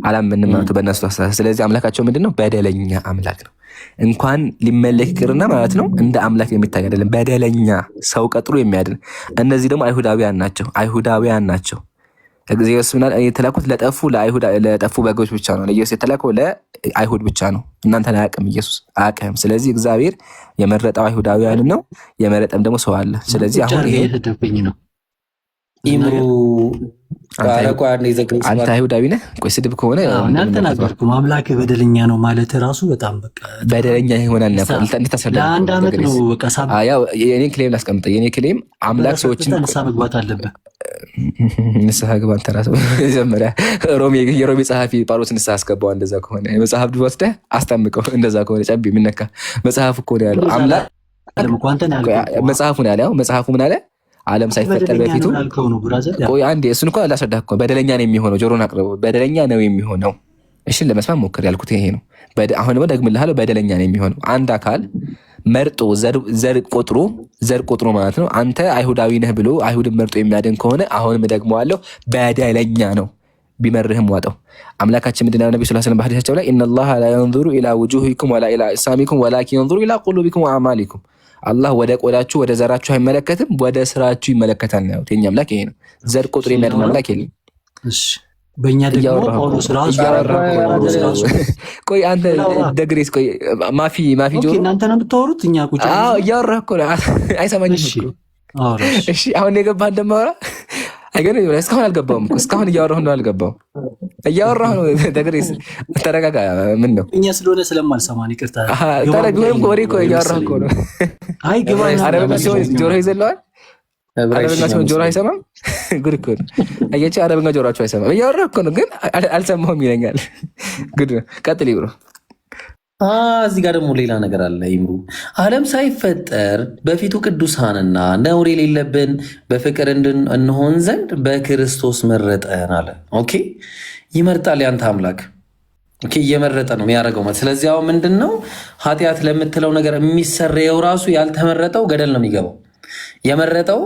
አላምንም ማለት በእነሱ አስተሳሰብ። ስለዚህ አምላካቸው ምንድን ነው? በደለኛ አምላክ ነው። እንኳን ሊመለክ ይቅርና ማለት ነው እንደ አምላክ የሚታይ አይደለም። በደለኛ ሰው ቀጥሮ የሚያድን። እነዚህ ደግሞ አይሁዳውያን ናቸው። ኢየሱስ የተላኩት ለጠፉ በጎች ብቻ ነው። ኢየሱስ የተላከው ለአይሁድ ብቻ ነው። እናንተን አያውቅም፣ ኢየሱስ አያውቅም። ስለዚህ እግዚአብሔር የመረጠው አይሁዳውያን ነው፣ የመረጠም ደግሞ ሰው አለ። ስለዚህ አሁን ይሄ ነው ኢምሩ አንተ አይሁዳዊ ነህ። ቆይ ስድብ ከሆነ እናንተ ናገርኩ አምላክ በደለኛ ነው ማለት ራሱ በጣም በቃ በደለኛ ይሆናል። ለአንድ ዓመት ነው በቃ ያው የኔ ክሌም ላስቀምጠ። የኔ ክሌም አምላክ ሰዎችን ንስሐ መግባት አለበት። ንስሐ ግባ አንተ ራስህ መጀመሪያ። የሮሜ ጸሐፊ ጳውሎስ ንስሐ አስገባው። እንደዛ ከሆነ መጽሐፍ ወስደህ አስጠምቀው። እንደዛ ከሆነ ጨቢ የምነካ መጽሐፍ እኮ ነው ያለው። አምላክ መጽሐፉ ነው ያለው። መጽሐፉ ምን አለ? ዓለም ሳይፈጠር በፊቱ ቆይ አንዴ እሱን እኮ ላስረዳህ እኮ። በደለኛ ነው የሚሆነው። ጆሮን አቅርቦ በደለኛ ነው የሚሆነው። እሺን ለመስማት ሞክር። ያልኩት ይሄ ነው። አሁን ደግሞ ደግምልሃለሁ። በደለኛ ነው የሚሆነው አንድ አካል መርጦ ዘር ቆጥሮ ማለት ነው። አንተ አይሁዳዊ ነህ ብሎ አይሁድን መርጦ የሚያድን ከሆነ አሁንም ደግመዋለሁ፣ በደለኛ ነው። ቢመርህም ዋጠው። አምላካችን ምንድን ነው? ነብዩ ሰለላሁ ዐለይሂ ወሰለም በሐዲሳቸው ላይ ኢነላሃ ላ የንዙሩ ኢላ ውጁሂኩም ወላ ኢላ አጅሳሚኩም ወላኪን የንዙሩ ኢላ ቁሉቢኩም ወአዕማሊኩም። አላህ ወደ ቆዳችሁ ወደ ዘራችሁ አይመለከትም፣ ወደ ስራችሁ ይመለከታል ነው። የኛ አምላክ ይሄ ነው። ዘር ቆጥሮ የሚያድን አምላክ የለም። እሺ በእኛ ደግሞ ጳውሎስ ራሱ ቆይ አንተ ደግሬስ ቆይ ማፊ ጆሮ እናንተ ነው የምታወሩት። እኛ ቁጭ እያወራህ እኮ ነው። አይሰማኝም እኮ። እሺ አሁን የገባህ እንደማወራ አይገርም። እስካሁን አልገባሁም እኮ። እስካሁን እያወራሁ ነው። አልገባሁም። እያወራሁ ነው። ደግሬስ ተረጋጋ። ምን ነው እኛ ስለሆነ ስለማልሰማን ይቅርታ። ተረጋግም። ወሬ እኮ እያወራህ እኮ ነው። አይ ገባ አረበኛ ሲሆን ጆሮ ይዘለዋል። አረበኛ ሲሆን ጆሮ አይሰማም። ጉድ እኮ ነው። አያችሁ፣ አረበኛ ጆሮአችሁ አይሰማም። እያወራህ እኮ ነው ግን አልሰማሁም ይለኛል። ጉድ ነው። ቀጥል ይብሮ። እዚህ ጋር ደግሞ ሌላ ነገር አለ። ይምሩ ዓለም ሳይፈጠር በፊቱ ቅዱሳንና ነውር የሌለብን በፍቅር እንሆን ዘንድ በክርስቶስ መረጠን አለ። ኦኬ ይመርጣል ያንተ አምላክ። ኦኬ እየመረጠ ነው የሚያደርገው ማለት። ስለዚህ አሁን ምንድን ነው ኃጢአት ለምትለው ነገር የሚሰረየው ራሱ ያልተመረጠው ገደል ነው የሚገባው። የመረጠው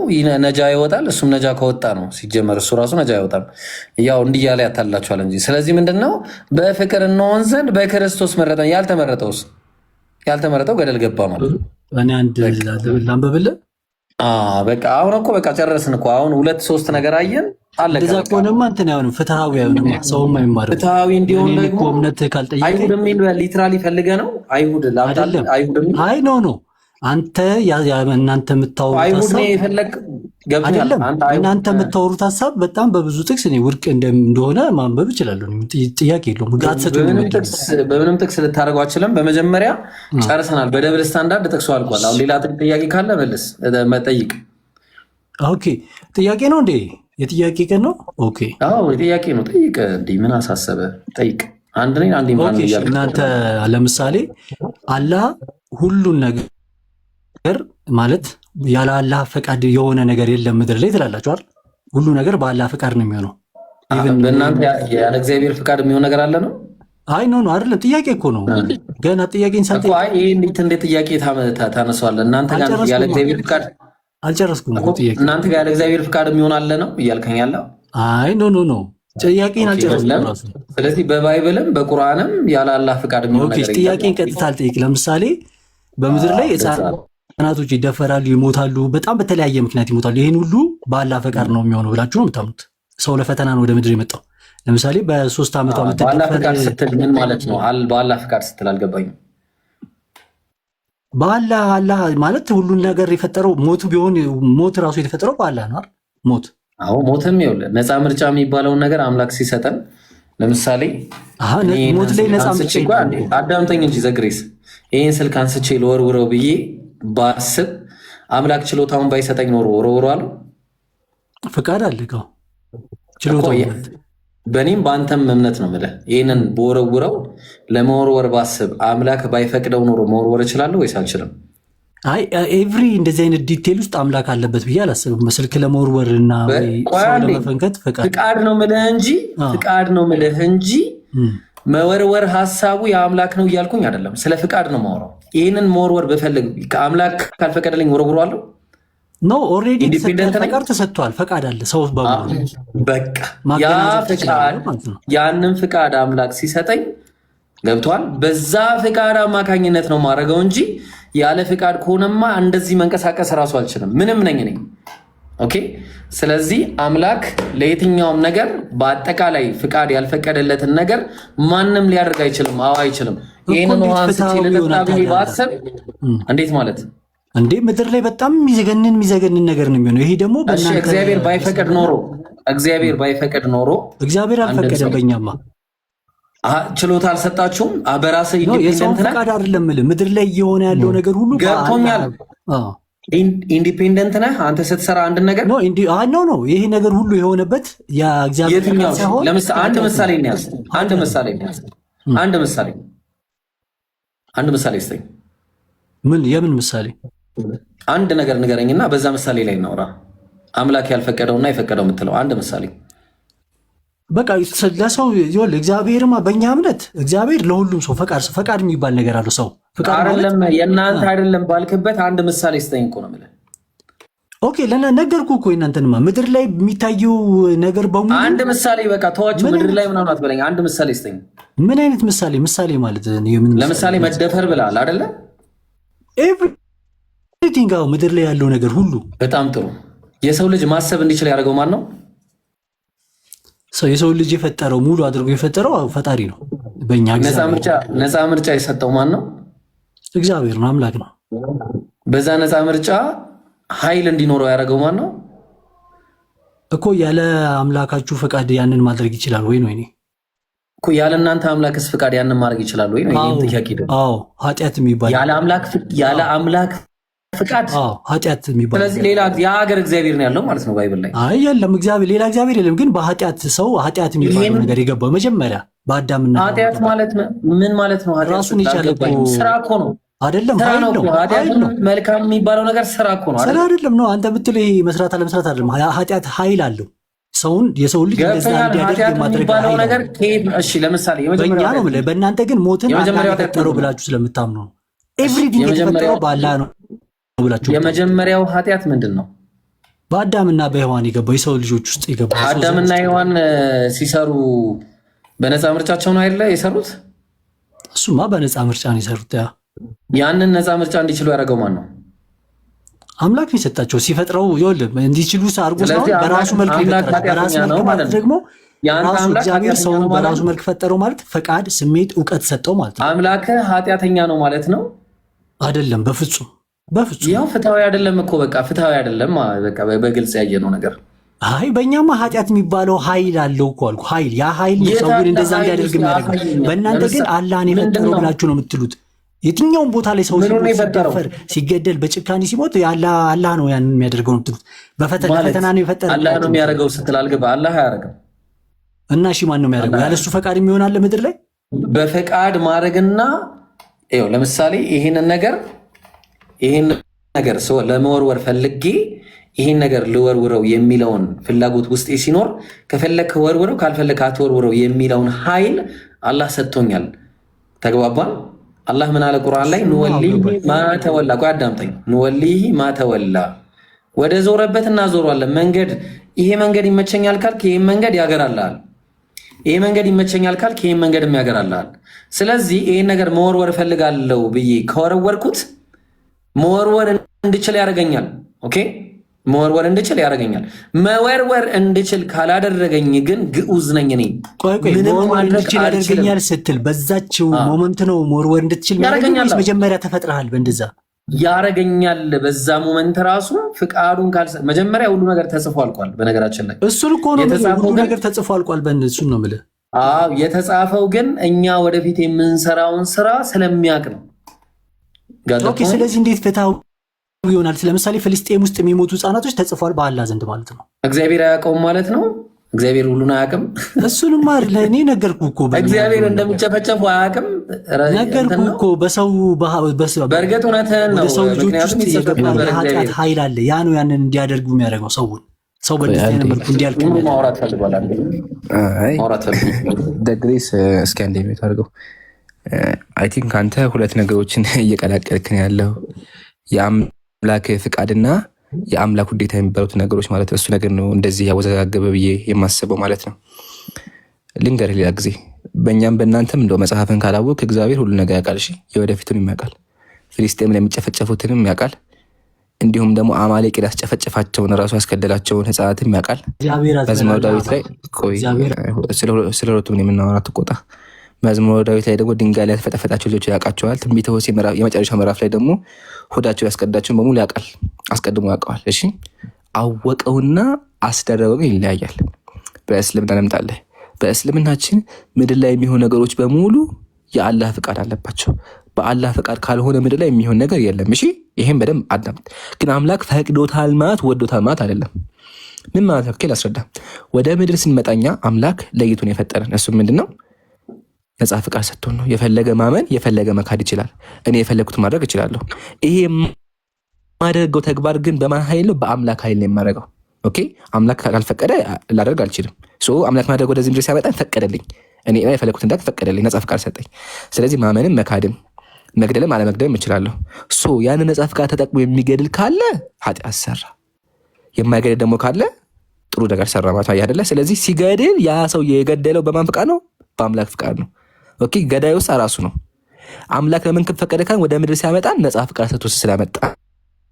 ነጃ ይወጣል። እሱም ነጃ ከወጣ ነው ሲጀመር እሱ ራሱ ነጃ ይወጣል። ያው እንዲህ ያለ ያታላችኋል እንጂ። ስለዚህ ምንድነው በፍቅር እንሆን ዘንድ በክርስቶስ መረጠን። ያልተመረጠው ገደል ገባ ማለት ነው። እኔ አንድ ላንብብልህ። በቃ አሁን እኮ በቃ ጨረስን እኮ አሁን 2-3 ነገር አየን አለቀ። እንደዛ ከሆነማ እንትን አይሆንም፣ ፍትሃዊ አይሆንም። ሰውም አይማርም። ፍትሃዊ እንዲሆን ደግሞ እምነት ካልጠየቀ አይሁድ የሚል ሊትራሊ ፈልገ ነው አይሁድ ላምጣል። አይሁድ የሚል አይ ኖ አንተ እናንተ የምታወሩት አይሁድ ነው የፈለግ ገብቷል። እናንተ የምታወሩት ሐሳብ በጣም በብዙ ጥቅስ እኔ ውድቅ እንደሆነ ማንበብ እችላለሁ። ጥያቄ የለውም። በምንም ጥቅስ ልታደርገው አችልም። በመጀመሪያ ጨርሰናል። በደብል ስታንዳርድ ጥቅሱ አልቋል። አሁን ሌላ ጥያቄ ካለ መልስ መጠይቅ። ኦኬ ጥያቄ ነው እንዴ? የጥያቄ ቀን ነው። ኦኬ አዎ የጥያቄ ነው። ጠይቅ። እንዴ ምን አሳሰበ? ጠይቅ። አንድ ነኝ አንድ ማን ይያል። እናንተ ለምሳሌ አላህ ሁሉን ነገር ማለት ያለ አላህ ፈቃድ የሆነ ነገር የለም ምድር ላይ ትላላችሁ አይደል? ሁሉ ነገር በአላህ ፈቃድ ነው የሚሆነው። በእናንተ ያለ እግዚአብሔር ፈቃድ የሚሆን ነገር አለ ነው? አይ ኖ አይደለም። ጥያቄ እኮ ነው። ገና ጥያቄን ሳልጠይቅ አይ ይሄ እንዴት ጥያቄ ታነሳዋለህ? እናንተ ጋር ያለ እግዚአብሔር ፈቃድ አልጨረስኩም እኮ ጥያቄ። እናንተ ጋር ያለ እግዚአብሔር ፈቃድ የሚሆን አለ ነው እያልከኝ ያለው? አይ ኖ ጥያቄን አልጨረስኩም ራሱ። ስለዚህ በባይብልም በቁርአንም ያለ አላህ ፈቃድ የሚሆን ነገር የለም። ጥያቄን ቀጥታ አልጠይቅ። ለምሳሌ በምድር ላይ ህፃናቶች ይደፈራሉ፣ ይሞታሉ፣ በጣም በተለያየ ምክንያት ይሞታሉ። ይህን ሁሉ በአላህ ፈቃድ ነው የሚሆነው ብላችሁ ነው የምታምኑት? ሰው ለፈተና ነው ወደ ምድር የመጣው። ለምሳሌ በ3 ዓመቷ በአላህ ፈቃድ ስትል ምን ማለት ነው? በአላህ ፈቃድ ስትል አልገባኝም። በአላህ ማለት ሁሉን ነገር የፈጠረው ሞቱ ቢሆን ሞት ራሱ የተፈጠረው በአላህ ነው አይደል? ሞት አዎ ሞትም ይኸውልህ ነፃ ምርጫ የሚባለውን ነገር አምላክ ሲሰጠን ለምሳሌ ሞት ላይ ነፃ ምርጫ አዳምጠኝ እንጂ ዘግሬስ ይህን ስልክ አንስቼ ልወርውረው ብዬ ባስብ አምላክ ችሎታውን ባይሰጠኝ ኖሮ ወርውረዋለሁ። ፈቃድ አለቀው ችሎታው በእኔም በአንተም እምነት ነው የምልህ። ይህንን በወረውረው ለመወርወር ባስብ አምላክ ባይፈቅደው ኖሮ መወርወር እችላለሁ ወይስ አልችልም? አይ ኤቭሪ እንደዚህ አይነት ዲቴል ውስጥ አምላክ አለበት ብዬ አላስብም። ስልክ ለመወርወር እና ለመፈንከት ፍቃድ ነው የምልህ እንጂ መወርወር ሀሳቡ የአምላክ ነው እያልኩኝ አይደለም። ስለ ፍቃድ ነው የማወራው። ይህንን መወርወር ብፈልግ ከአምላክ ካልፈቀደልኝ ወረውረዋለሁ። ኖ ኦልሬዲ ፈቃድ ተሰጥቷል። ፈቃድ አለ ሰው በሙሉ በቃ ያንን ፍቃድ አምላክ ሲሰጠኝ ገብቷል። በዛ ፍቃድ አማካኝነት ነው ማድረገው እንጂ ያለ ፍቃድ ከሆነማ እንደዚህ መንቀሳቀስ እራሱ አልችልም። ምንም ነኝ እኔ። ኦኬ ስለዚህ አምላክ ለየትኛውም ነገር በአጠቃላይ ፍቃድ ያልፈቀደለትን ነገር ማንም ሊያደርግ አይችልም። አዎ አይችልም። ይህንን ውሃን ስችልልታ ብዬ ባሰብ እንዴት ማለት እንዴ ምድር ላይ በጣም የሚዘገንን ነገር ነው የሚሆነው። ይሄ ደግሞ እግዚአብሔር ባይፈቅድ ኖሮ እግዚአብሔር አልፈቀደም። በእኛማ ችሎታ አልሰጣችሁም። በራስህ የሰውን ፈቃድ አይደለም ምድር ላይ እየሆነ ያለው ነገር ሁሉ ገብቶኛል። ኢንዲፔንደንት ነህ አንተ ስትሰራ አንድ ነገር ነው። ይሄ ነገር ሁሉ የሆነበት የእግዚአብሔር ሳይሆን አንድ ምሳሌ እንያዝ። አንድ ምሳሌ ስጠኝ። የምን ምሳሌ? አንድ ነገር ንገረኝና በዛ ምሳሌ ላይ እናውራ። አምላክ ያልፈቀደውና የፈቀደው የምትለው አንድ ምሳሌ። በቃ ለሰው እግዚአብሔርማ በእኛ እምነት እግዚአብሔር ለሁሉም ሰው ፈቃድ የሚባል ነገር አለው። ሰው አይደለም የእናንተ አይደለም ባልክበት አንድ ምሳሌ ስጠኝ እኮ ነው የምልህ። ኦኬ ነገርኩህ እኮ የእናንተንማ ምድር ላይ የሚታየው ነገር በሙሉ አንድ ምሳሌ በቃ ተዋቸው። ምድር ላይ ምናምን አትበለኝ። አንድ ምሳሌ ስጠኝ። ምን አይነት ምሳሌ? ምሳሌ ማለት ለምሳሌ መደፈር ብለሃል አይደለ? ኤቭሪቲንግ ምድር ላይ ያለው ነገር ሁሉ። በጣም ጥሩ። የሰው ልጅ ማሰብ እንዲችል ያደርገው ማን ነው? የሰው ልጅ የፈጠረው ሙሉ አድርጎ የፈጠረው ፈጣሪ ነው። በእኛ ነፃ ምርጫ የሰጠው ማን ነው? እግዚአብሔር ነው፣ አምላክ ነው። በዛ ነፃ ምርጫ ኃይል እንዲኖረው ያደረገው ማን ነው እኮ? ያለ አምላካችሁ ፈቃድ ያንን ማድረግ ይችላል ወይ ነው? እኮ ያለ እናንተ አምላክስ ፈቃድ ያንን ማድረግ ይችላል ወይ ነው? ይሄን ጥያቄ ደግሞ ኃጢአት የሚባል ያለ አምላክ ፍቃድ ኃጢአት የሚባል። ስለዚህ ሌላ የሀገር እግዚአብሔር ነው ያለው ማለት ነው ባይብል ላይ። አይ የለም እግዚአብሔር ሌላ እግዚአብሔር የለም። ግን በኃጢአት ሰው ኃጢአት የሚባል ነገር የገባው መጀመሪያ በአዳምና ኃጢአት ማለት ምን ማለት ነው? ራሱን የቻለ ስራ እኮ ነው አይደለም? ኃይል ነው። መልካም የሚባለው ነገር ስራ እኮ ነው ስራ አይደለም ነው። አንተ ብትል ይሄ መስራት አለመስራት አይደለም። ኃጢአት ኃይል አለው። የሰው ልጅ እንደዛ እንዲያደርግ ማድረግ ነገር እሺ ለምሳሌ በእኛ ነው። በእናንተ ግን ሞትን ፈጠረው ብላችሁ ስለምታምኑ ነው። ኤቭሪቲንግ የተፈጠረው በአላህ ነው ብላችሁ። የመጀመሪያው ኃጢአት ምንድን ነው? በአዳምና በሔዋን የገባው የሰው ልጆች ውስጥ የገባው። አዳምና ሔዋን ሲሰሩ በነፃ ምርጫቸው ነው አይደለ የሰሩት? እሱማ በነፃ ምርጫ ነው የሰሩት። ያንን ነፃ ምርጫ እንዲችሉ ያደረገው ማን ነው? አምላክ ነው የሰጣቸው ሲፈጥረው ይወልም እንዲችሉ አድርጎ ሳይሆን በራሱ መልክ ፈጠራቸው። በራሱ መልክ ማለት ደግሞ ራሱ እግዚአብሔር ሰውን በራሱ መልክ ፈጠረው ማለት ፈቃድ፣ ስሜት፣ ዕውቀት ሰጠው ማለት ነው። አምላክ ኃጢአተኛ ነው ማለት ነው አይደለም? በፍጹም በፍጹም። ያው ፍትሃዊ አይደለም እኮ በቃ ፍትሃዊ አይደለም። በቃ በግልጽ ያየነው ነገር። አይ በእኛማ ኃጢአት የሚባለው ኃይል አለው እኮ አልኩ። ኃይል ያ ኃይል ነው ሰውን እንደዛ እንዲያደርግ የሚያደርገው። በእናንተ ግን አላህን የፈጠረው ብላችሁ ነው የምትሉት። የትኛውም ቦታ ላይ ሰው ሲደፈር ሲገደል በጭካኔ ሲሞት አላህ ነው ያን የሚያደርገው ነው የምትሉት። በፈተና ነው የፈጠረው አላህ ነው የሚያደርገው ስትል አልገባ። አላህ አያደርግም እና እሺ ማን ነው የሚያደርገው? ያለሱ ፈቃድ የሚሆን አለ ምድር ላይ? በፈቃድ ማድረግና ይኸው ለምሳሌ ይሄንን ነገር ሰው ለመወርወር ፈልጌ ይሄን ነገር ልወርውረው የሚለውን ፍላጎት ውስጤ ሲኖር ከፈለክ ወርውረው ካልፈለክ አትወርውረው የሚለውን ኃይል አላህ ሰጥቶኛል። ተግባባን? አላህ ምን አለ ቁርአን ላይ ንወሊሂ ማተወላ። ቆይ አዳምጠኝ። ንወሊሂ ማተወላ፣ ወደ ዞረበት እናዞረዋለን። መንገድ ይሄ መንገድ ይመቸኛል ካልክ ይሄን መንገድ ያገራልሃል። ይሄ መንገድ ይመቸኛል ካልክ ይሄን መንገድም ያገራልሃል። ስለዚህ ይሄን ነገር መወርወር እፈልጋለሁ ብዬ ከወረወርኩት መወርወር እንድችል ያደርገኛል። ኦኬ መወርወር እንድችል ያደርገኛል። መወርወር እንድችል ካላደረገኝ ግን ግዑዝ ነኝ እኔ። ምንም ማድረግ ያደርገኛል ስትል በዛችው ሞመንት ነው መወርወር እንድትችል ያደርገኛል። መጀመሪያ ተፈጥረሃል በእንደዛ ያደርገኛል። በዛ ሞመንት ራሱ ፍቃዱን መጀመሪያ ሁሉ ነገር ተጽፎ አልቋል። በነገራችን ላይ እሱን እኮ ነው ሁሉ ነገር ተጽፎ አልቋል። በእሱን ነው የምልህ። አዎ የተጻፈው ግን እኛ ወደፊት የምንሰራውን ስራ ስለሚያውቅ ነው። ኦኬ ስለዚህ እንዴት ፍትሃዊ ይሆናል? ለምሳሌ ፍልስጤም ውስጥ የሚሞቱ ህጻናቶች ተጽፏል በአላህ ዘንድ ማለት ነው። እግዚአብሔር አያውቀውም ማለት ነው። እግዚአብሔር ሁሉን አያውቅም። እሱንማ ለእኔ ነገርኩህ እኮ እግዚአብሔር እንደሚጨፈጨፉ አያውቅም። ነገርኩህ እኮ በእርግጥ እውነትህን ነው። ሰው ልጆች ውስጥ የገባ የኃጢአት ኃይል አለ። ያ ነው ያንን እንዲያደርጉ የሚያደርገው ሰው በደስታ መልኩ እንዲያልቅ ማውራት ፈልጓል። ደግሬስ እስኪ አንዴ ቤት አድርገው። አይ ቲንክ አንተ ሁለት ነገሮችን እየቀላቀልክን ያለው የአምላክ ፍቃድና የአምላክ ውዴታ የሚባሉት ነገሮች ማለት እሱ ነገር ነው እንደዚህ ያወዘጋገበ ብዬ የማስበው ማለት ነው። ልንገር ሌላ ጊዜ በእኛም በእናንተም እንደው መጽሐፍን ካላወቅ እግዚአብሔር ሁሉ ነገር ያውቃል። እሺ የወደፊቱን ያውቃል። ፍልስጤም ላይ የሚጨፈጨፉትንም ያውቃል። እንዲሁም ደግሞ አማሌቅ ያስጨፈጨፋቸውን ራሱ ያስገደላቸውን ህፃናትም ያውቃል። መዝሙረ ዳዊት ላይ ቆይ ስለ ሮቱን የምናወራ ትቆጣ። መዝሙረ ዳዊት ላይ ደግሞ ድንጋይ ላይ ያስፈጠፈጣቸው ልጆች ያውቃቸዋል። ትንቢተ ሆሴዕ የመጨረሻ ምዕራፍ ላይ ደግሞ ሆዳቸው ያስቀዳቸውን በሙሉ ያውቃል፣ አስቀድሞ ያውቀዋል። እሺ አወቀውና አስደረገው ግን ይለያያል። በእስልምና እንምጣለን። በእስልምናችን ምድር ላይ የሚሆኑ ነገሮች በሙሉ የአላህ ፍቃድ አለባቸው። በአላህ ፍቃድ ካልሆነ ምድር ላይ የሚሆን ነገር የለም። እሺ ይሄን በደንብ አዳምጥ። ግን አምላክ ፈቅዶታል ማለት ወዶታል ማለት አይደለም። ምን ማለት ነው? ላስረዳ። ወደ ምድር ስንመጣኛ አምላክ ለይቶን የፈጠረን እሱ ምንድነው? ነፃ ፍቃድ ሰጥቶን ነው። የፈለገ ማመን የፈለገ መካድ ይችላል። እኔ የፈለግኩት ማድረግ እችላለሁ። ይሄ የማደርገው ተግባር ግን በማን ኃይል ነው? በአምላክ ኃይል ነው የማደርገው። ኦኬ አምላክ ካልፈቀደ ላደርግ አልችልም። አምላክ ማድረግ ወደዚህ ምድር ሲያመጣን ፈቀደልኝ። እኔ የፈለግኩት እንዳቅ ፈቀደልኝ፣ ነፃ ፍቃድ ሰጠኝ። ስለዚህ ማመንም መካድም መግደልም አለመግደልም እችላለሁ። ያንን ነፃ ፍቃድ ተጠቅሞ የሚገድል ካለ ኃጢአት ሰራ፣ የማይገድል ደግሞ ካለ ጥሩ ነገር ሰራ ማለት አይደለ? ስለዚህ ሲገድል ያ ሰው የገደለው በማን ፍቃድ ነው? በአምላክ ፍቃድ ነው። ኦኬ ገዳዩ ራሱ ነው። አምላክ ለምን ፈቀደ ካን ወደ ምድር ሲያመጣን ነፃ ፍቃድ ሰጥቶ ስላመጣ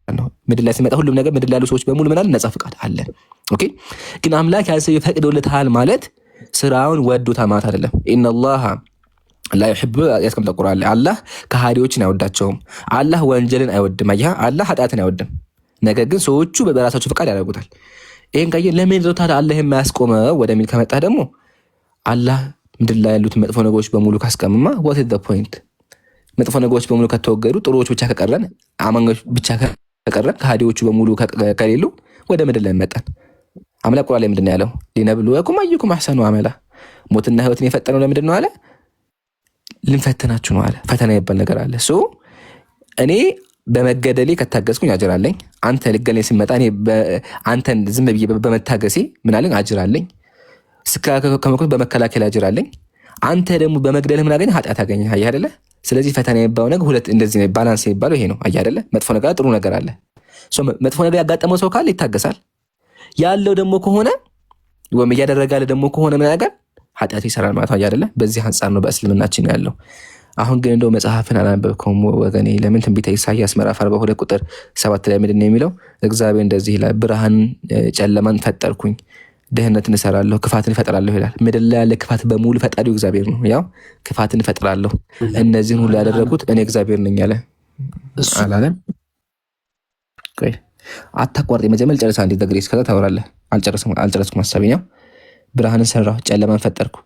ነው። ምድር ላይ ሲመጣ ሁሉም ነገር ምድር ላይ ያሉ ሰዎች በሙሉ ምናል ነፃ ፍቃድ አለ። ኦኬ ግን አምላክ ያ ሰው የፈቅዶለታል ማለት ስራውን ወዶታል ማለት አይደለም። ኢነላህ ላ ይሕቡ ያስቀምጠ ቁርአን ላይ አላህ ከሃዲዎችን አይወዳቸውም። አላህ ወንጀልን አይወድም። አያ አላህ ኃጢአትን አይወድም። ነገር ግን ሰዎቹ በራሳቸው ፍቃድ ያደርጉታል። ይሄን ካየ ለምን ሮታል አላህ የማያስቆመው ወደሚል ከመጣ ደግሞ አላህ ምድር ላይ ያሉት መጥፎ ነገሮች በሙሉ ካስቀምማ what is the point? መጥፎ ነገሮች በሙሉ ከተወገዱ ጥሩዎች ብቻ ከቀረን አማኞች ብቻ ከቀረን ከሃዲዎቹ በሙሉ ከሌሉ ወደ ምድር ላይ መጣን። አምላክ ቁርአን ላይ ምንድነው ያለው? ሊነብሉወኩም አዩኩም አሕሰኑ አመላ። ሞትና ህይወትን የፈጠረው ለምንድን ነው አለ? ልንፈትናችሁ ነው አለ። ፈተና ይባል ነገር አለ። እኔ በመገደሌ ከታገስኩኝ አጅር አለኝ። አንተ ልገለኝ ሲመጣ እኔ አንተን ዝም ብዬ በመታገሴ ምን አለኝ? አጅር አለኝ። ከመኩት በመከላከል አጅር አለኝ። አንተ ደግሞ በመግደልህ ምን አገኘ? ኃጢአት አገኘ። አየህ አይደለ? ስለዚህ ፈተና የሚባለው ነገር ሁለት እንደዚህ ነው። ባላንስ የሚባለው ይሄ ነው። አየህ አይደለ? መጥፎ ነገር ጥሩ ነገር አለ። መጥፎ ነገር ያጋጠመው ሰው ካለ ይታገሳል። ያለው ደግሞ ከሆነ ወይም እያደረገ ያለ ደግሞ ከሆነ ምን ነገር ኃጢአት ይሰራል ማለት ነው። አየህ አይደለ? በዚህ አንጻር ነው በእስልምናችን ያለው። አሁን ግን እንደው መጽሐፍን አላነበብከውም ወገኔ? ለምን ትንቢተ ኢሳያስ ምዕራፍ 42 ቁጥር 7 ላይ ምንድን ነው የሚለው? እግዚአብሔር እንደዚህ ይላል፣ ብርሃን ጨለማን ፈጠርኩኝ፣ ድህነትን እሰራለሁ፣ ክፋትን እፈጥራለሁ ይላል። ምድር ላይ ያለ ክፋት በሙሉ ፈጣሪው እግዚአብሔር ነው። ያው ክፋትን እፈጥራለሁ፣ እነዚህን ሁሉ ያደረጉት እኔ እግዚአብሔር ነኝ አለ አላለም? አታቋርጥ። መጀመሪያ ጨርሳ እንዴት ደግሬስ ከዛ ታወራለህ። አልጨረስኩም ሀሳቤ ነው። ብርሃንን ሰራሁ፣ ጨለማን ፈጠርኩ፣